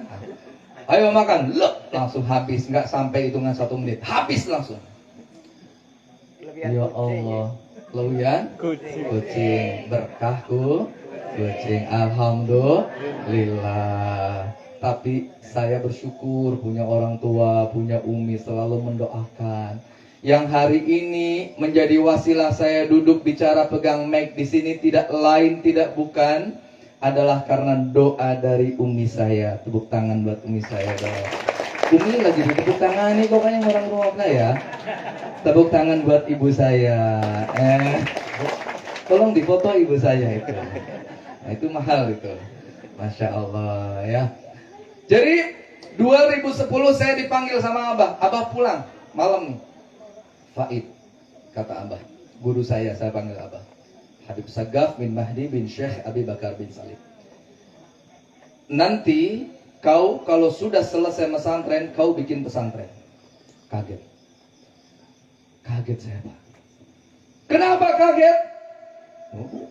Ayo makan, langsung habis, nggak sampai hitungan 1 menit, habis langsung. Ya Allah, lewian kucing, berkah kucing, alhamdulillah. Tapi saya bersyukur punya orang tua, punya Umi selalu mendoakan. Yang hari ini menjadi wasilah saya duduk bicara pegang mic di sini tidak lain tidak bukan adalah karena doa dari Umi saya. Tepuk tangan buat Umi saya dong. Umi lagi ditepuk tangan nih, kok kayak orang rumah saya. Tepuk tangan buat ibu saya. Tolong difoto ibu saya itu. Nah, itu mahal itu. Masya Allah ya. Jadi 2010 saya dipanggil sama Abah. Abah pulang malam nih. Faid, kata Abah, guru saya panggil Abah. Habib Sagaf bin Mahdi bin Syekh Abi Bakar bin Salim. Nanti kau kalau sudah selesai pesantren, kau bikin pesantren. Kaget saya, Pak. Kenapa kaget?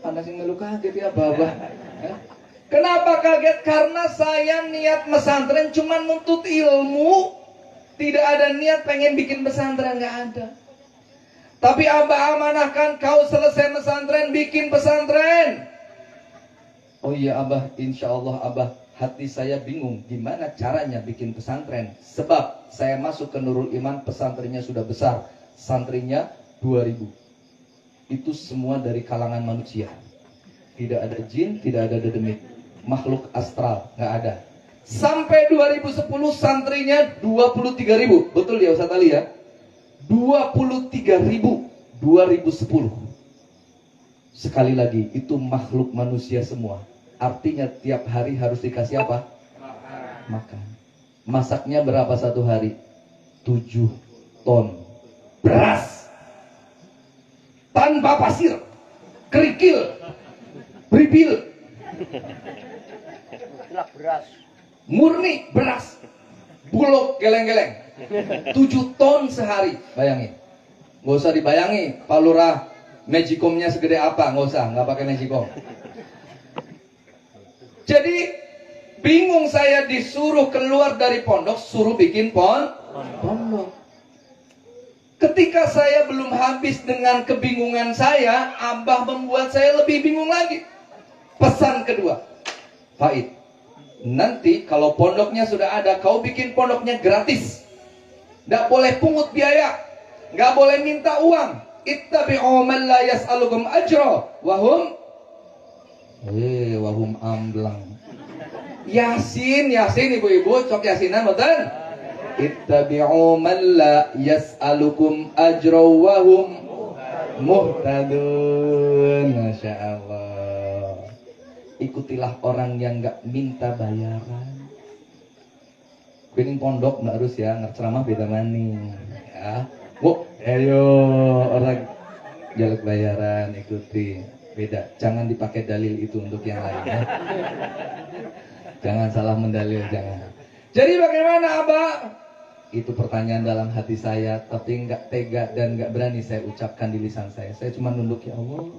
Anak yang ngeluh kaget ya, Abah. Kenapa kaget? Karena saya niat pesantren cuma nuntut ilmu, tidak ada niat pengen bikin pesantren, nggak ada. Tapi Abah amanahkan kau selesai pesantren, bikin pesantren. Oh iya Abah, insya Allah Abah. Hati saya bingung gimana caranya bikin pesantren. Sebab saya masuk ke Nurul Iman, pesantrennya sudah besar. Santrinya 2000. Itu semua dari kalangan manusia. Tidak ada jin, tidak ada dedemit. Makhluk astral, nggak ada. Sampai 2010 santrinya 23.000. Betul ya Ustaz Ali ya? 23.000 2010. Sekali lagi, itu makhluk manusia semua. Artinya tiap hari harus dikasih apa? Makan. Masaknya berapa satu hari? 7 ton beras. Tanpa pasir, kerikil, beripil. Beras. Murni beras. Bulog geleng-geleng. 7 ton sehari. Bayangin. Nggak usah dibayangi Pak Lurah magicomnya segede apa. Nggak usah, nggak pakai magicom. Jadi bingung saya, disuruh keluar dari pondok, suruh bikin pondok. Ketika saya belum habis dengan kebingungan saya, Abah membuat saya lebih bingung lagi. Pesan kedua, Faid, nanti kalau pondoknya sudah ada, kau bikin pondoknya gratis. Nggak boleh pungut biaya, nggak boleh minta uang. Ittabi'u man la yas'alukum ajra wahum amblang. Yasin ibu-ibu, cok yasinan betul. Ittabi'u man la yas'alukum ajra wahum muhtadun. Masya Allah. Ikutilah orang yang nggak minta bayaran. Kuning pondok nggak harus ya, nggak ceramah beda maning ya. Bu, ayo orang jaluk bayaran ikuti. Beda, jangan dipakai dalil itu untuk yang lain ya. Jangan salah mendalil, jangan. Jadi bagaimana Abah? Itu pertanyaan dalam hati saya, tapi nggak tega dan nggak berani saya ucapkan di lisan saya. Saya cuma nunduk, ya Allah,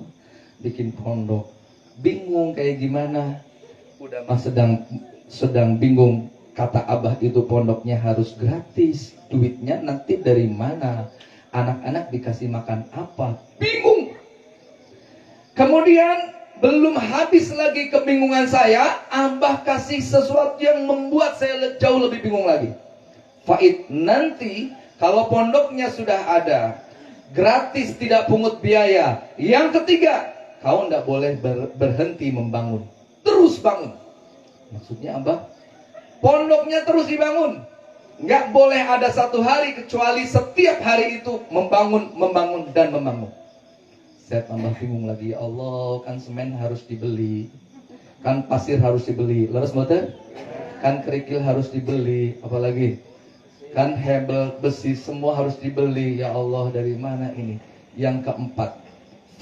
bikin pondok, bingung kayak gimana. Udah mah sedang bingung. Kata Abah itu pondoknya harus gratis, duitnya nanti dari mana? Anak-anak dikasih makan apa? Bingung. Kemudian belum habis lagi kebingungan saya, Abah kasih sesuatu yang membuat saya jauh lebih bingung lagi. Faid, nanti kalau pondoknya sudah ada, gratis, tidak pungut biaya. Yang ketiga, kau tidak boleh berhenti membangun, terus bangun. Maksudnya Abah, pondoknya terus dibangun, nggak boleh ada satu hari kecuali setiap hari itu membangun dan membangun. Saya tambah bingung lagi, ya Allah, kan semen harus dibeli, kan pasir harus dibeli, leres motor, kan kerikil harus dibeli, apalagi kan hebel besi semua harus dibeli. Ya Allah, dari mana ini? Yang keempat,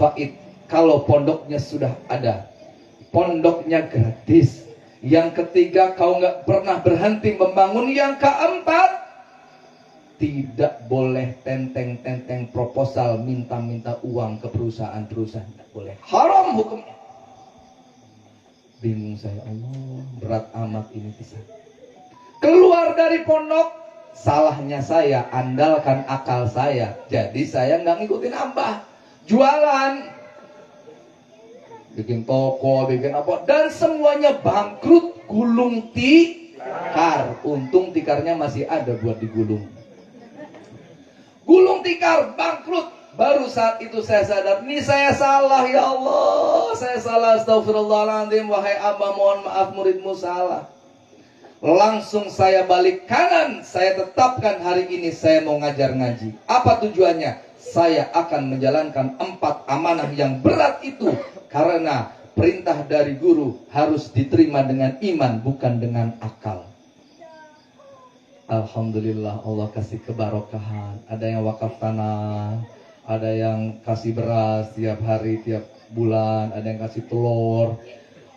Faid, kalau pondoknya sudah ada, pondoknya gratis. Yang ketiga, kau nggak pernah berhenti membangun. Yang keempat, tidak boleh tenteng-tenteng proposal, minta-minta uang ke perusahaan-perusahaan, tidak boleh, haram hukumnya. Bingung saya, Allah, berat amat ini bisa. Keluar dari pondok, salahnya saya andalkan akal saya, jadi saya nggak ngikutin Abah, jualan, bikin toko, bikin apa, dan semuanya bangkrut, gulung tikar. Untung tikarnya masih ada buat digulung. Gulung tikar, bangkrut. Baru saat itu saya sadar, ini saya salah, ya Allah, saya salah, astagfirullahaladzim, wahai Abah, mohon maaf, muridmu salah. Langsung saya balik kanan, saya tetapkan hari ini saya mau ngajar ngaji. Apa tujuannya? Saya akan menjalankan 4 amanah yang berat itu. Karena perintah dari guru harus diterima dengan iman, bukan dengan akal. Alhamdulillah, Allah kasih kebarokahan. Ada yang wakaf tanah, ada yang kasih beras tiap hari, tiap bulan, ada yang kasih telur,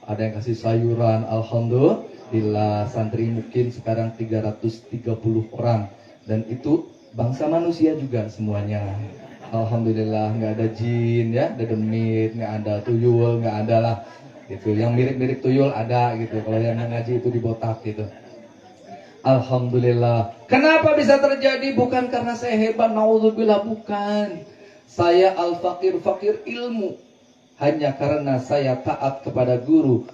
ada yang kasih sayuran. Alhamdulillah, santri mungkin sekarang 330 orang. Dan itu bangsa manusia juga semuanya. Alhamdulillah, nggak ada jin ya, ada demit, nggak ada tuyul, nggak ada lah gitu. Yang mirip-mirip tuyul ada gitu, kalau yang ngaji itu dibotak gitu. Alhamdulillah. Kenapa bisa terjadi? Bukan karena saya hebat, naudzubillah, bukan. Saya al-fakir, fakir ilmu. Hanya karena saya taat kepada guru,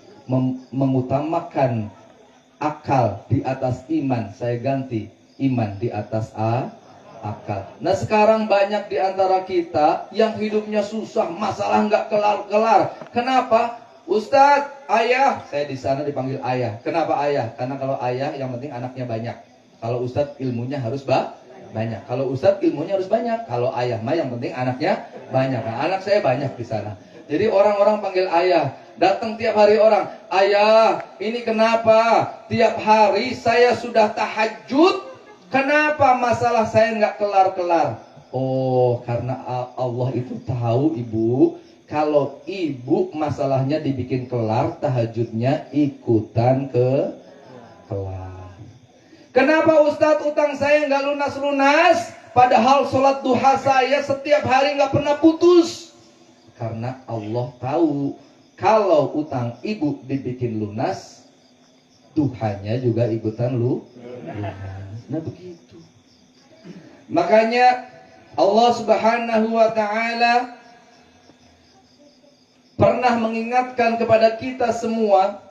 mengutamakan akal di atas iman, saya ganti iman di atas akal. Nah sekarang banyak di antara kita yang hidupnya susah, masalah nggak kelar-kelar. Kenapa? Ustadz, ayah, saya di sana dipanggil ayah. Kenapa ayah? Karena kalau ayah yang penting anaknya banyak. Kalau ustadz ilmunya harus banyak. Kalau ustadz ilmunya harus banyak. Kalau ayah mah yang penting anaknya banyak. Nah, anak saya banyak di sana. Jadi orang-orang panggil ayah. Datang tiap hari orang, ayah, ini kenapa? Tiap hari saya sudah tahajud. Kenapa masalah saya nggak kelar-kelar? Oh, karena Allah itu tahu ibu, kalau ibu masalahnya dibikin kelar, tahajudnya ikutan kelar. Kenapa Ustadz utang saya nggak lunas-lunas? Padahal sholat duha saya setiap hari nggak pernah putus. Karena Allah tahu, kalau utang ibu dibikin lunas, duhanya juga ikutan lunas. Nah begitu. Makanya Allah Subhanahu wa ta'ala pernah mengingatkan kepada kita semua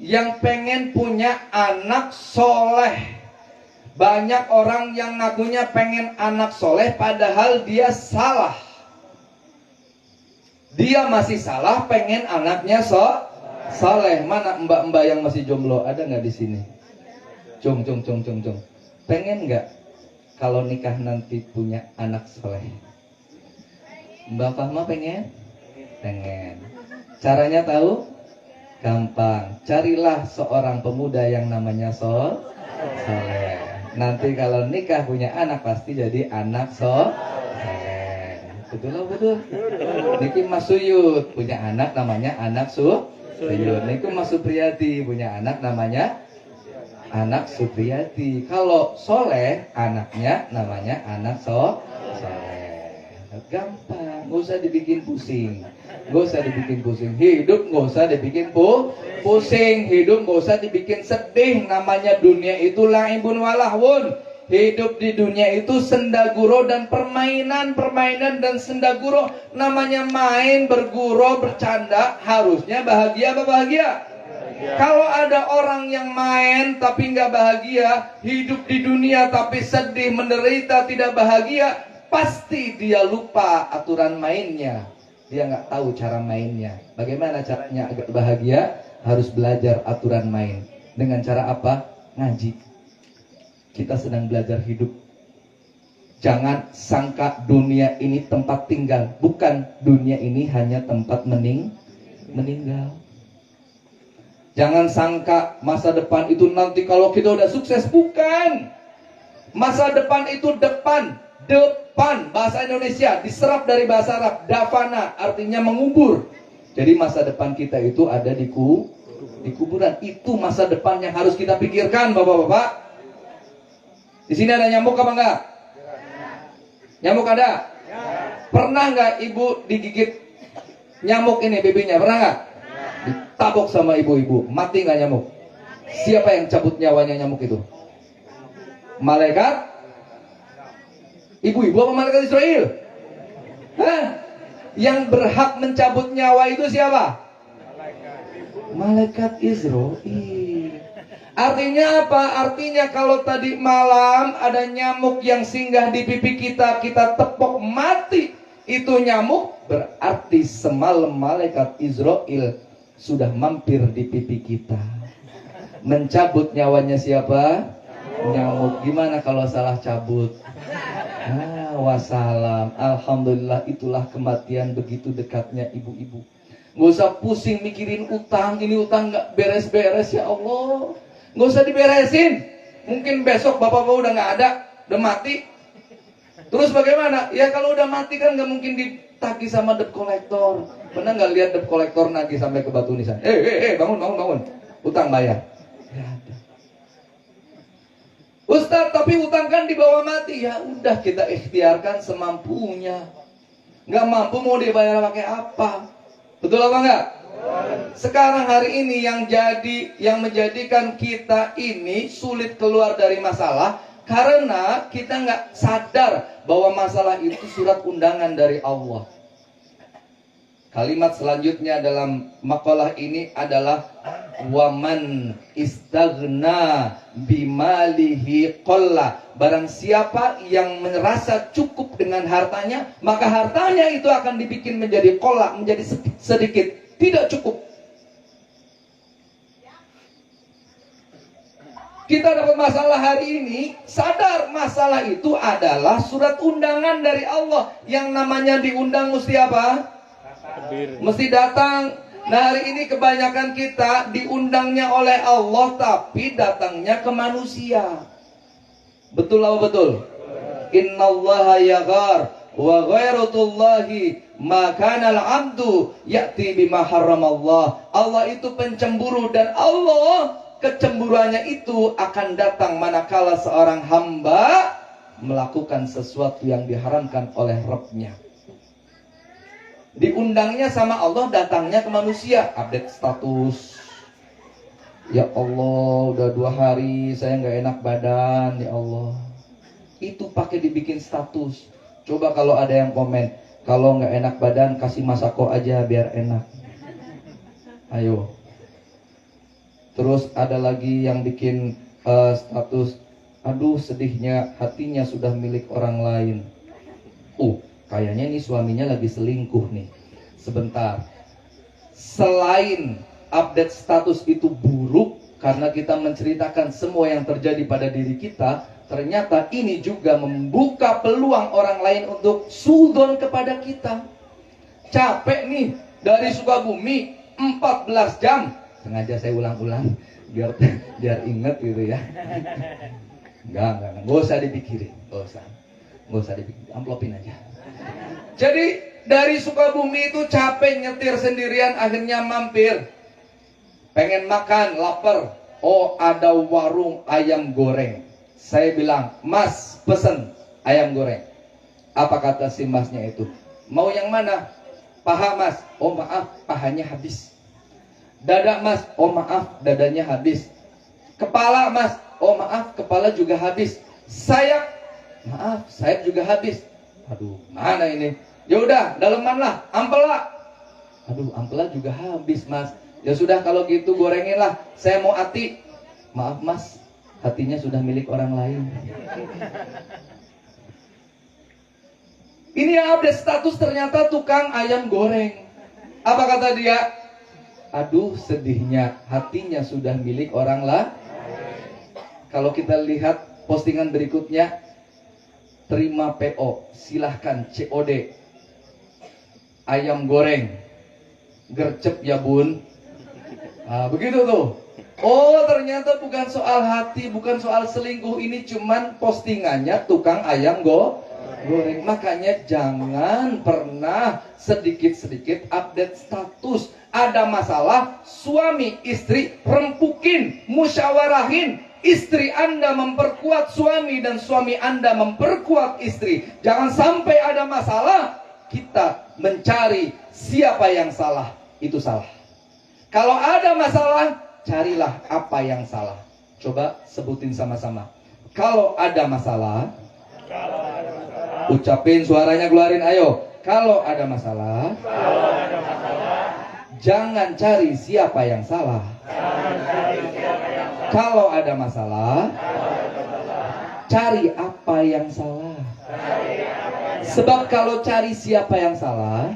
yang pengen punya anak soleh. Banyak orang yang ngakunya pengen anak soleh padahal dia salah. Dia masih salah, pengen anaknya soleh. Mana mbak-mbak yang masih jomblo? Ada nggak di sini? Cung. Pengen nggak kalau nikah nanti punya anak soleh? Mbak Fahma pengen? Pengen. Caranya tahu? Gampang. Carilah seorang pemuda yang namanya soleh. Nanti kalau nikah punya anak pasti jadi anak soleh. Betul lah betul. Niki Mas Suyut punya anak namanya anak Suyut. Niki Mas Supriyati punya anak namanya anak Supriyati. Kalau soleh anaknya namanya anak soleh. Gampang, nggak usah dibikin pusing. Nggak usah dibikin pusing. Hidup nggak usah dibikin pusing. Hidup nggak usah dibikin sedih. Namanya dunia itu la'ibun walahwun. Hidup di dunia itu sendaguro dan permainan dan sendaguro. Namanya main, bergurau, bercanda. Harusnya bahagia apa bahagia? Kalau ada orang yang main tapi nggak bahagia, hidup di dunia tapi sedih, menderita, tidak bahagia, pasti dia lupa aturan mainnya. Dia nggak tahu cara mainnya. Bagaimana caranya agar bahagia? Harus belajar aturan main. Dengan cara apa? Ngaji. Kita sedang belajar hidup. Jangan sangka dunia ini tempat tinggal. Bukan, dunia ini hanya tempat meninggal. Jangan sangka masa depan itu nanti kalau kita udah sukses. Bukan. Masa depan itu depan. Bahasa Indonesia diserap dari bahasa Arab. Dafana artinya mengubur. Jadi masa depan kita itu ada di kuburan. Itu masa depan yang harus kita pikirkan, bapak-bapak. Di sini ada nyamuk apa enggak? Nyamuk ada? Pernah enggak ibu digigit nyamuk ini bibinya? Pernah enggak? Ditabok sama ibu-ibu. Mati enggak nyamuk? Siapa yang cabut nyawanya nyamuk itu? Malaikat? Ibu-ibu apa malaikat Israel? Hah? Yang berhak mencabut nyawa itu siapa? Malaikat Israel. Artinya apa? Artinya kalau tadi malam ada nyamuk yang singgah di pipi kita, kita tepok mati itu nyamuk, berarti semalam malaikat Israel sudah mampir di pipi kita. Mencabut nyawanya siapa? Nyamuk. Gimana kalau salah cabut? Wassalam. Alhamdulillah, itulah kematian begitu dekatnya ibu-ibu. Nggak usah pusing mikirin utang. Ini utang nggak beres-beres, ya Allah. Nggak usah diberesin. Mungkin besok bapak-bapak udah nggak ada, udah mati. Terus bagaimana? Ya kalau udah mati kan nggak mungkin ditagih sama debt collector. Pernah nggak lihat debt collector nagih sampai ke Batu Nisan? Bangun. Utang bayar. Ya ada. Ustaz, tapi utang kan dibawa mati. Ya udah, kita ikhtiarkan semampunya. Nggak mampu mau dibayar pakai apa? Betul apa enggak? Sekarang hari ini yang menjadikan kita ini sulit keluar dari masalah karena kita nggak sadar bahwa masalah itu surat undangan dari Allah. Kalimat selanjutnya dalam makalah ini adalah waman istaghna bimalihi qalla. Barang siapa yang merasa cukup dengan hartanya, maka hartanya itu akan dibikin menjadi qalla, menjadi sedikit, tidak cukup. Kita dapat masalah hari ini, sadar masalah itu adalah surat undangan dari Allah. Yang namanya diundang mesti apa? Mesti datang. Nah hari ini kebanyakan kita diundangnya oleh Allah tapi datangnya ke manusia. Betul apa betul? Innallaha yaghar wa ghairatullahi makanal abdu ya'ti bima haramallah. Allah itu pencemburu dan Allah kecemburuannya itu akan datang manakala seorang hamba melakukan sesuatu yang diharamkan oleh Rabb-nya. Diundangnya sama Allah, datangnya ke manusia. Update status. Ya Allah, udah 2 hari saya nggak enak badan. Ya Allah, itu pakai dibikin status. Coba kalau ada yang komen, kalau nggak enak badan kasih masako aja biar enak. Ayo. Terus ada lagi yang bikin status, aduh sedihnya hatinya sudah milik orang lain. Kayaknya nih suaminya lagi selingkuh nih. Sebentar. Selain update status itu buruk karena kita menceritakan semua yang terjadi pada diri kita, ternyata ini juga membuka peluang orang lain untuk suudzon kepada kita. Capek nih dari Sukabumi 14 jam. Sengaja saya ulang-ulang biar inget gitu ya. Enggak usah dipikirin, enggak usah dipikirin, amplopin aja. Jadi dari Sukabumi itu capek nyetir sendirian, akhirnya mampir. Pengen makan, lapar. Ada warung ayam goreng. Saya bilang, Mas pesen ayam goreng. Apa kata si masnya itu? Mau yang mana? Paha mas. Maaf, pahanya habis. Dada mas. Maaf, dadanya habis. Kepala mas. Maaf, kepala juga habis. Sayap. Maaf, sayap juga habis. Aduh, mana ini? Ya udah, daleman lah, ampela. Aduh, ampela juga habis mas. Ya sudah kalau gitu gorengin lah. Saya mau hati. Maaf mas, hatinya sudah milik orang lain. Ini yang update status ternyata tukang ayam goreng. Apa kata dia? Aduh sedihnya, hatinya sudah milik orang lain. Kalau kita lihat postingan berikutnya, terima PO, silahkan COD. Ayam goreng, gercep ya bun. Begitu tuh. Ternyata bukan soal hati, bukan soal selingkuh. Ini cuman postingannya tukang ayam goreng. Makanya jangan pernah sedikit-sedikit update status. Ada masalah, suami istri rempukin, musyawarahin. Istri Anda memperkuat suami dan suami Anda memperkuat istri. Jangan sampai ada masalah kita mencari siapa yang salah. Itu salah. Kalau ada masalah, carilah apa yang salah. Coba sebutin sama-sama. Kalau ada masalah, ucapin suaranya, keluarin, ayo. Kalau ada masalah, jangan cari siapa yang salah. Kalau ada masalah, cari apa yang salah. Sebab kalau cari siapa yang salah,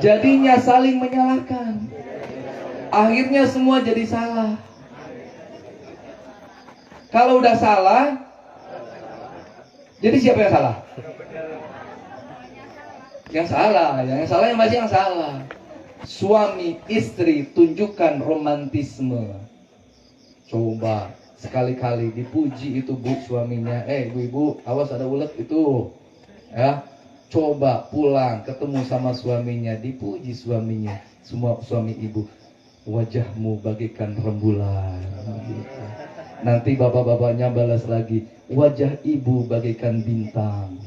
jadinya saling menyalahkan. Akhirnya semua jadi salah. Kalau udah salah, jadi siapa yang salah? Yang salah, yang masih yang salah. Suami istri tunjukkan romantisme. Coba sekali-kali dipuji itu bu suaminya. Ibu-ibu, awas ada ulet itu. Ya, coba pulang ketemu sama suaminya, dipuji suaminya. Semua suami ibu, wajahmu bagaikan rembulan. Nanti bapak-bapaknya balas lagi, wajah ibu bagaikan bintang.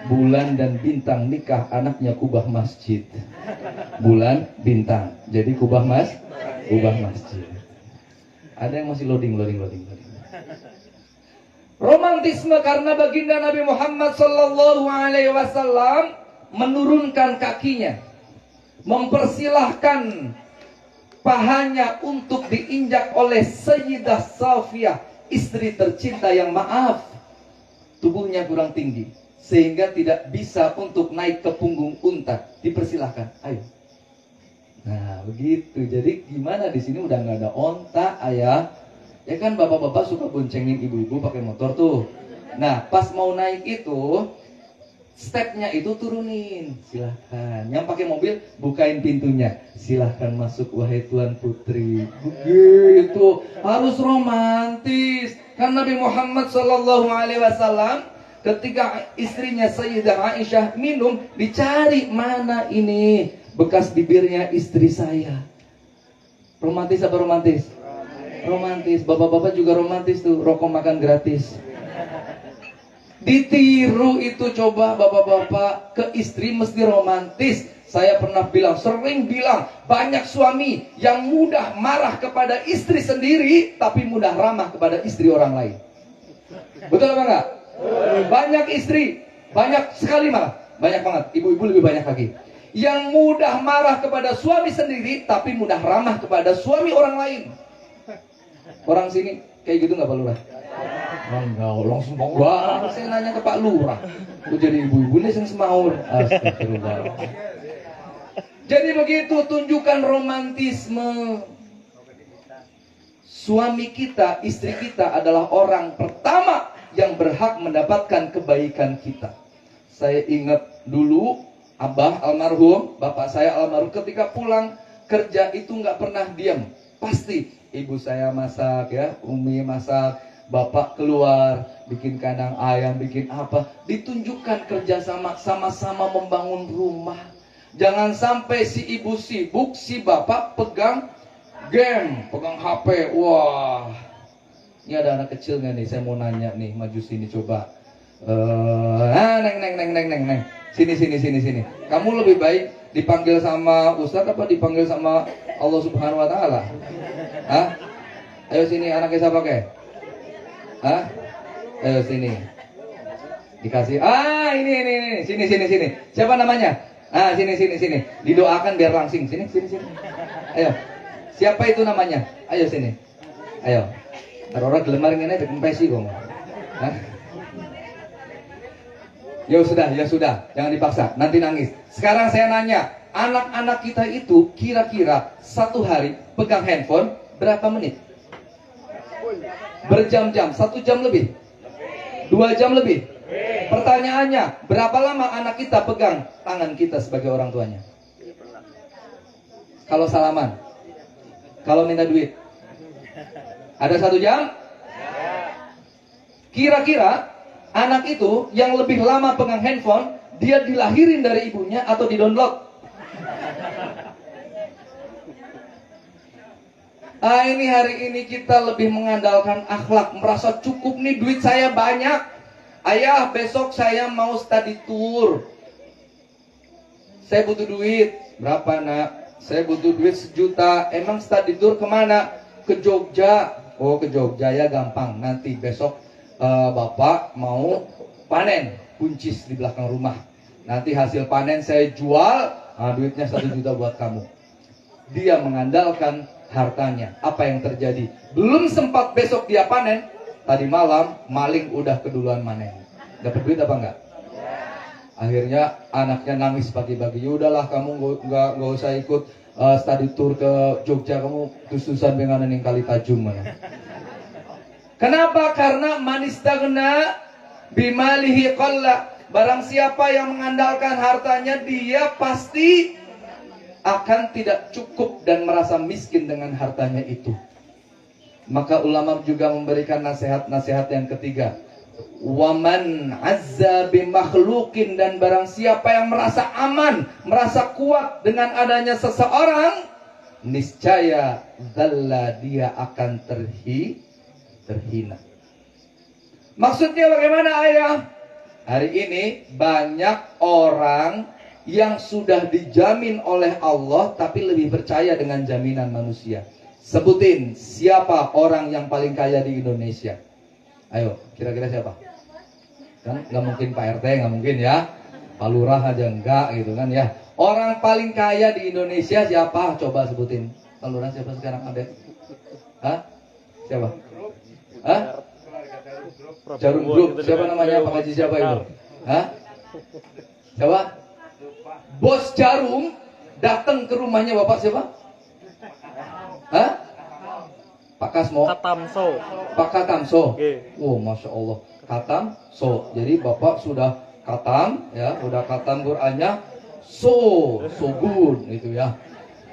Bulan dan bintang nikah, anaknya kubah masjid. Bulan, bintang, jadi kubah masjid. Ada yang masih loading. Romantisme karena baginda Nabi Muhammad sallallahu alaihi wasallam menurunkan kakinya, mempersilahkan pahanya untuk diinjak oleh Sayyidah Safiyah, istri tercinta yang maaf, tubuhnya kurang tinggi sehingga tidak bisa untuk naik ke punggung unta. Dipersilahkan, ayo. Nah begitu. Jadi gimana di sini udah nggak ada onta, ayah. Ya kan bapak-bapak suka boncengin ibu-ibu pakai motor tuh. Nah pas mau naik itu, stepnya itu turunin, silahkan. Yang pakai mobil bukain pintunya, silahkan masuk wahai tuan putri. Begitu, harus romantis. Kan Nabi Muhammad sallallahu alaihi wasallam ketika istrinya Sayyidah Aisyah minum, dicari mana ini bekas bibirnya istri saya. Romantis apa romantis? Romantis. Bapak-bapak juga romantis tuh, rokok makan gratis. Ditiru itu, coba bapak-bapak, ke istri mesti romantis. Saya pernah bilang, sering bilang, banyak suami yang mudah marah kepada istri sendiri, tapi mudah ramah kepada istri orang lain. Betul apa enggak? Banyak istri Banyak sekali malah, banyak banget. Ibu-ibu lebih banyak lagi. Yang mudah marah kepada suami sendiri, tapi mudah ramah kepada suami orang lain. Orang sini kayak gitu nggak Pak Lurah? Enggak, langsung wah, saya nanya ke Pak Lurah. Aku jadi ibu-ibu nih yang semaur. Astagfirullah. Jadi begitu, tunjukkan romantisme. Suami kita, istri kita adalah orang pertama yang berhak mendapatkan kebaikan kita. Saya ingat dulu, Abah almarhum, bapak saya almarhum, ketika pulang kerja itu nggak pernah diam. Pasti ibu saya masak ya, Umi masak, bapak keluar, bikin kandang ayam, bikin apa. Ditunjukkan kerjasama, sama-sama membangun rumah. Jangan sampai si ibu sibuk, si bapak pegang game, pegang HP. Wah, ini ada anak kecil nggak nih? Saya mau nanya nih, maju sini coba. Neng. Sini. Kamu lebih baik dipanggil sama Ustadz apa dipanggil sama Allah Subhanahu Wa Taala? Hah? Ayo sini, anaknya siapa ke? Hah? Ayo sini. Dikasih. Ini. Sini. Siapa namanya? Sini. Didoakan biar langsing. Sini. Ayo. Siapa itu namanya? Ayo sini. Ayo. Aurora gelemar ini dikempesi kok. Hah? Ya sudah, jangan dipaksa, nanti nangis. Sekarang saya nanya, anak-anak kita itu kira-kira satu hari pegang handphone berapa menit? Berjam-jam, 1 jam lebih? 2 jam lebih? Pertanyaannya, berapa lama anak kita pegang tangan kita sebagai orang tuanya? Kalau salaman? Kalau minta duit? Ada 1 jam? Kira-kira anak itu yang lebih lama pegang handphone, dia dilahirin dari ibunya atau di-download? Ini hari ini kita lebih mengandalkan akhlak, merasa cukup nih duit saya banyak. Ayah, besok saya mau study tour. Saya butuh duit. Berapa nak? Saya butuh duit 1 juta. Emang study tour kemana? Ke Jogja. Oh, ke Jogja ya, gampang. Nanti besok Bapak mau panen buncis di belakang rumah. Nanti hasil panen saya jual, duitnya 1 juta buat kamu. Dia mengandalkan hartanya. Apa yang terjadi? Belum sempat besok dia panen, tadi malam maling udah keduluan panen. Dapat duit apa enggak? Akhirnya anaknya nangis pagi-pagi. Udahlah kamu nggak usah ikut study tour ke Jogja, kamu tususan dengan yang kali tajum mana. Kenapa? Karena manistagna bimalihi qalla. Barang siapa yang mengandalkan hartanya, dia pasti akan tidak cukup dan merasa miskin dengan hartanya itu. Maka ulama juga memberikan nasihat-nasihat yang ketiga. Waman azza bimakhluqin, dan barang siapa yang merasa aman, merasa kuat dengan adanya seseorang, niscaya dzalla, dia akan terhina. Maksudnya bagaimana ayah? Hari ini banyak orang yang sudah dijamin oleh Allah tapi lebih percaya dengan jaminan manusia. Sebutin siapa orang yang paling kaya di Indonesia? Ayo, kira-kira siapa? Kan nggak mungkin Pak RT, nggak mungkin ya. Pak Lurah aja enggak gitu kan ya. Orang paling kaya di Indonesia siapa? Coba sebutin. Pak Lurah siapa sekarang ada? Hah? Siapa? Hah? Jarum Group. Siapa namanya? Pak Haji siapa itu? Hah? Siapa? Bos Jarum datang ke rumahnya Bapak siapa? Hah? Pak Kasmo? Katamso. Pak Katamso. Oke. Oh, Masya Allah. Katamso. Jadi Bapak sudah katam ya, udah katam Qurannya so good itu ya.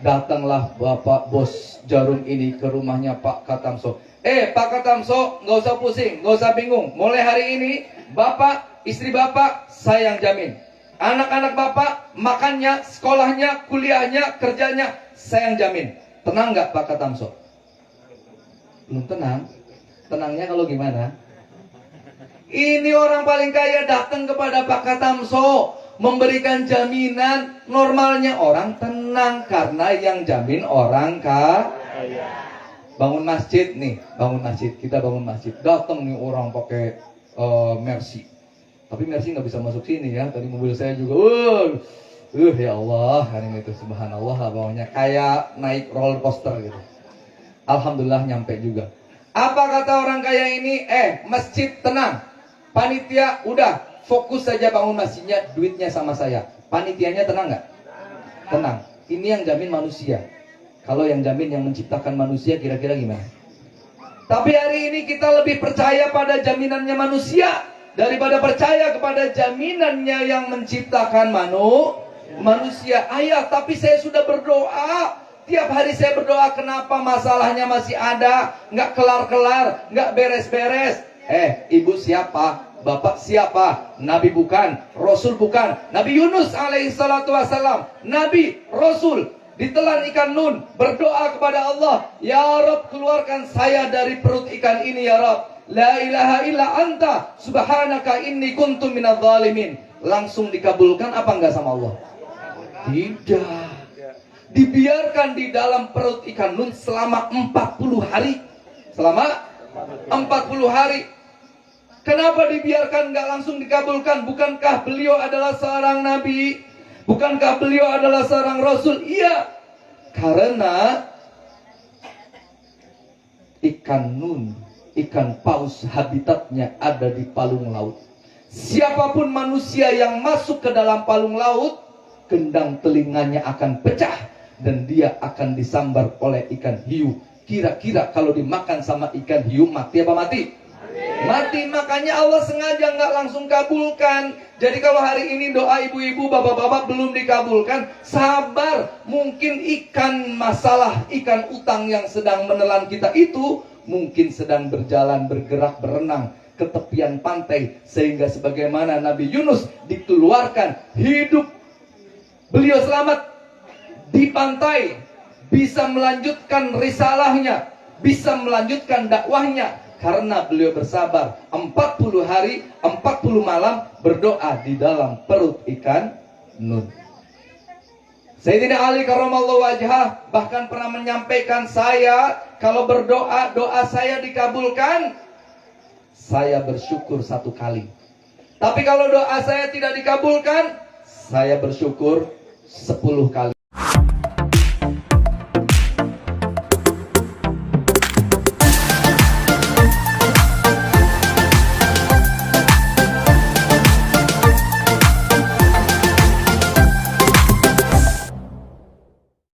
Datanglah Bapak Bos Jarum ini ke rumahnya Pak Katamso. Pak Katamso, nggak usah pusing, nggak usah bingung. Mulai hari ini, Bapak, istri Bapak, saya yang jamin. Anak-anak Bapak, makannya, sekolahnya, kuliahnya, kerjanya, saya yang jamin. Tenang nggak Pak Katamso? Belum tenang. Tenangnya kalau gimana? Ini orang paling kaya datang kepada Pak Katamso, memberikan jaminan. Normalnya orang tenang karena yang jamin orang kaya. Bangun masjid nih, bangun masjid, kita bangun masjid. Datang nih orang pakai Mercy. Tapi Mercy nggak bisa masuk sini ya. Tadi mobil saya juga, ya Allah, hari ini tuh subhanallah lah bawahnya kayak naik roller coaster gitu. Alhamdulillah nyampe juga. Apa kata orang kaya ini? Masjid tenang. Panitia udah fokus saja bangun masjidnya, duitnya sama saya. Panitianya tenang nggak? Tenang. Ini yang jamin manusia. Kalau yang jamin yang menciptakan manusia kira-kira gimana? Tapi hari ini kita lebih percaya pada jaminannya manusia daripada percaya kepada jaminannya yang menciptakan manusia. Ayah, tapi saya sudah berdoa. Tiap hari saya berdoa, kenapa masalahnya masih ada? Nggak kelar-kelar, nggak beres-beres. Ibu siapa? Bapak siapa? Nabi bukan, Rasul bukan. Nabi Yunus alaihissalatu wassalam, Nabi, Rasul, ditelan ikan nun, berdoa kepada Allah, ya Rabb, keluarkan saya dari perut ikan ini ya Rabb. La ilaha illa anta subhanaka inni kuntu minadz zalimin. Langsung dikabulkan apa enggak sama Allah? Tidak. Dibiarkan di dalam perut ikan nun selama 40 hari. Selama 40 hari. Kenapa dibiarkan enggak langsung dikabulkan? Bukankah beliau adalah seorang nabi? Bukankah beliau adalah seorang rasul? Iya. Karena ikan nun, ikan paus habitatnya ada di palung laut. Siapapun manusia yang masuk ke dalam palung laut, gendang telinganya akan pecah dan dia akan disambar oleh ikan hiu. Kira-kira kalau dimakan sama ikan hiu mati apa mati? Mati. Makanya Allah sengaja nggak langsung kabulkan. Jadi kalau hari ini doa ibu-ibu, bapak-bapak belum dikabulkan, sabar. Mungkin ikan masalah, ikan utang yang sedang menelan kita itu mungkin sedang berjalan, bergerak, berenang ke tepian pantai, sehingga sebagaimana Nabi Yunus dikeluarkan hidup, beliau selamat di pantai, bisa melanjutkan risalahnya, bisa melanjutkan dakwahnya, karena beliau bersabar 40 hari 40 malam berdoa di dalam perut ikan nun. Sayyidina Ali karramallahu wajhah bahkan pernah menyampaikan, saya kalau berdoa, doa saya dikabulkan, saya bersyukur 1 kali. Tapi kalau doa saya tidak dikabulkan, saya bersyukur 10 kali.